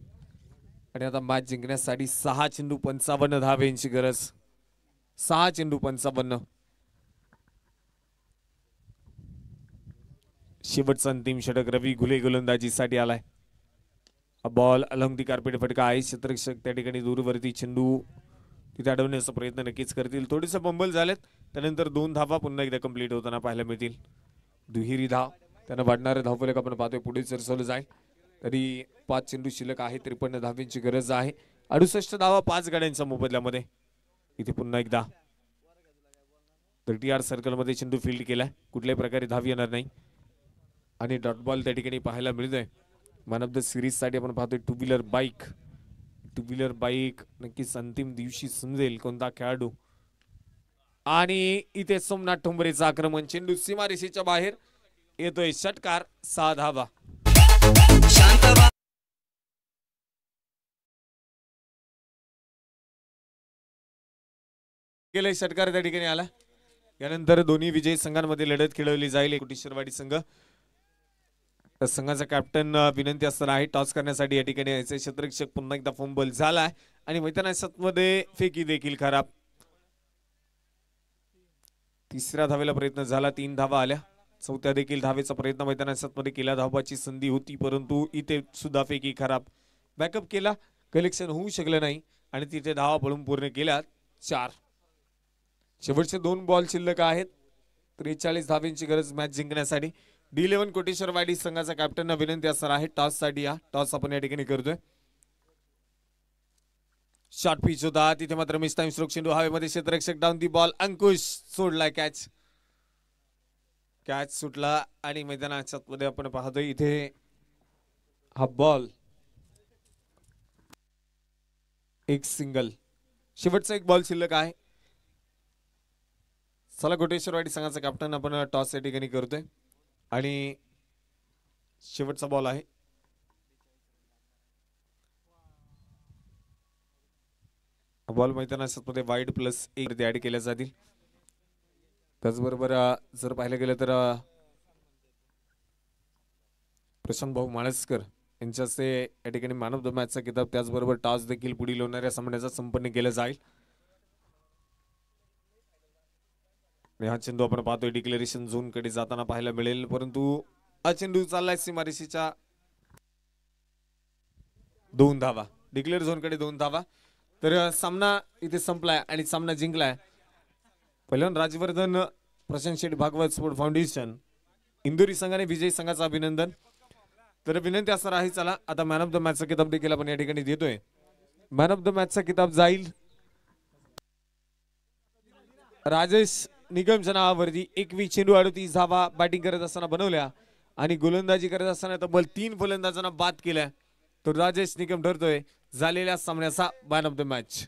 B: आणि आता मॅच जिंकण्यासाठी 6 चेंडू 55 धावेंची गरज. 6 चेंडू 55. शेवटचा अंतिम षटक रवी घुले गोलंदाजीसाठी आलाय. बॉल अलॉंग दी कार्पेट फटका आहे. क्षेत्ररक्षक त्या ठिकाणी दूरवरती चेंडू तिथे अडवण्याचा प्रयत्न नक्कीच करतील. थोडेसे बंबल झालेत, त्यानंतर 2 धावा पुन्हा एकदा कंप्लीट होताना पाहायला मिळतील. दुहेरी धाव त्यांना वाढणारे धावफलक आपण पाहतोय पुढे सरसवलं जाईल. तरी 5 चेंडू शिल्लक आहे. 53 धावेंची गरज आहे. 68 धावा 5 गाड्यांच्या मोबदल्यामध्ये. इथे पुन्हा एकदा 30 सर्कल मध्ये चेंडू फील्ड केलाय. कुठल्याही प्रकारे धाव येणार नाही आणि डॉट बॉल त्या ठिकाणी पाहायला मिळतोय. मॅन ऑफ द सिरीज साठी आपण पाहतोय टू व्हीलर बाईक नक्कीच अंतिम दिवशी समजेल कोणता खेळाडू. आणि इथे सोमनाथ ठोंबरेचं आक्रमण. चेंडू सीमारेषेच्या बाहेर येतोय. षटकार. 6 धावा. गेले षटकार त्या ठिकाणी आला. यानंतर दोन्ही विजयी संघांमध्ये लढत खेळवली जाईल. कोटेश्वरवाडी संघ संघाचा कॅप्टन विनंती असताना आहे टॉस करण्यासाठी या ठिकाणी याचे क्षेत्ररक्षक पुन्हा एकदा फंबल झालाय आणि मैदानामध्ये फेकी देखील खराब. 3ऱ्या धावेला प्रयत्न झाला. 3 धावा आल्या. 4थ्या देखील धावेचा प्रयत्न मैदानामध्ये केला. धावाची संधी होती, परंतु इथे सुद्धा फेकी खराब. बॅकअप केला, कलेक्शन होऊ शकलं नाही आणि तिथे धावा पळून पूर्ण केल्या. 4. शेवटचे 2 बॉल शिल्लक आहेत. 43 धावेंची गरज मॅच जिंकण्यासाठी. D11 कोटेश्वरवाडी संघाचा कॅप्टन विनंती असणार आहे टॉस साठी. टॉस आपण या ठिकाणी करतोय. शॉर्ट पिच होता, तिथे मात्र मिस टाइम स्ट्रोक. चेंडू हवेमध्ये. क्षेत्ररक्षक डाऊन दी बॉल. अंकुश सोडलाय. कॅच सुटला आणि मैदानाच्या मध्ये आपण पाहतोय इथे हा बॉल एक सिंगल. शेवटचा एक बॉल शिल्लक आहे. चला कोटेश्वरवाडी संघाचा कॅप्टन आपण टॉस या ठिकाणी करतोय आणि शेवटचा बॉल आहे. बॉल मैदानामध्ये वाईड +1 ऍड केल्या जातील. त्याचबरोबर जर पाहिलं गेलं तर प्रशांत भाऊ माळसकर यांच्या हस्ते या ठिकाणी मॅन ऑफ द मॅचचा किताब, त्याचबरोबर टॉस देखील पुढील होणाऱ्या सामन्याचा संपन्न केला जाईल. हा चेंडू आपण पाहतोय डिक्लेरेशन झोन कडे जाताना पाहायला मिळेल, परंतु हा चेंडू चाललाय सीमारेषेच्या 2 धावा. डिक्लेअर झोन कडे 2 धावा. तर सामना इथे संपलाय आणि सामना जिंकलाय. पहिल्यांदा राजवर्धन प्रशांत शेठ भागवत स्पोर्ट फाउंडेशन इंदोरी संघाने विजयी संघाचं अभिनंदन. तर विनंती असणार आहे, चला आता मॅन ऑफ द मॅचचा किताब देखील आपण या ठिकाणी देतोय. मॅन ऑफ द मॅचचा किताब जाईल राजेश निगमच्या नावावरती. 21 चेंडू 38 धावा बॅटिंग करत असताना बनवल्या आणि गोलंदाजी करत असताना तब्बल 3 फलंदाजांना बाद केल्या. तो राजेश निगम ठरतोय झालेल्या सामन्याचा मॅन ऑफ द मॅच.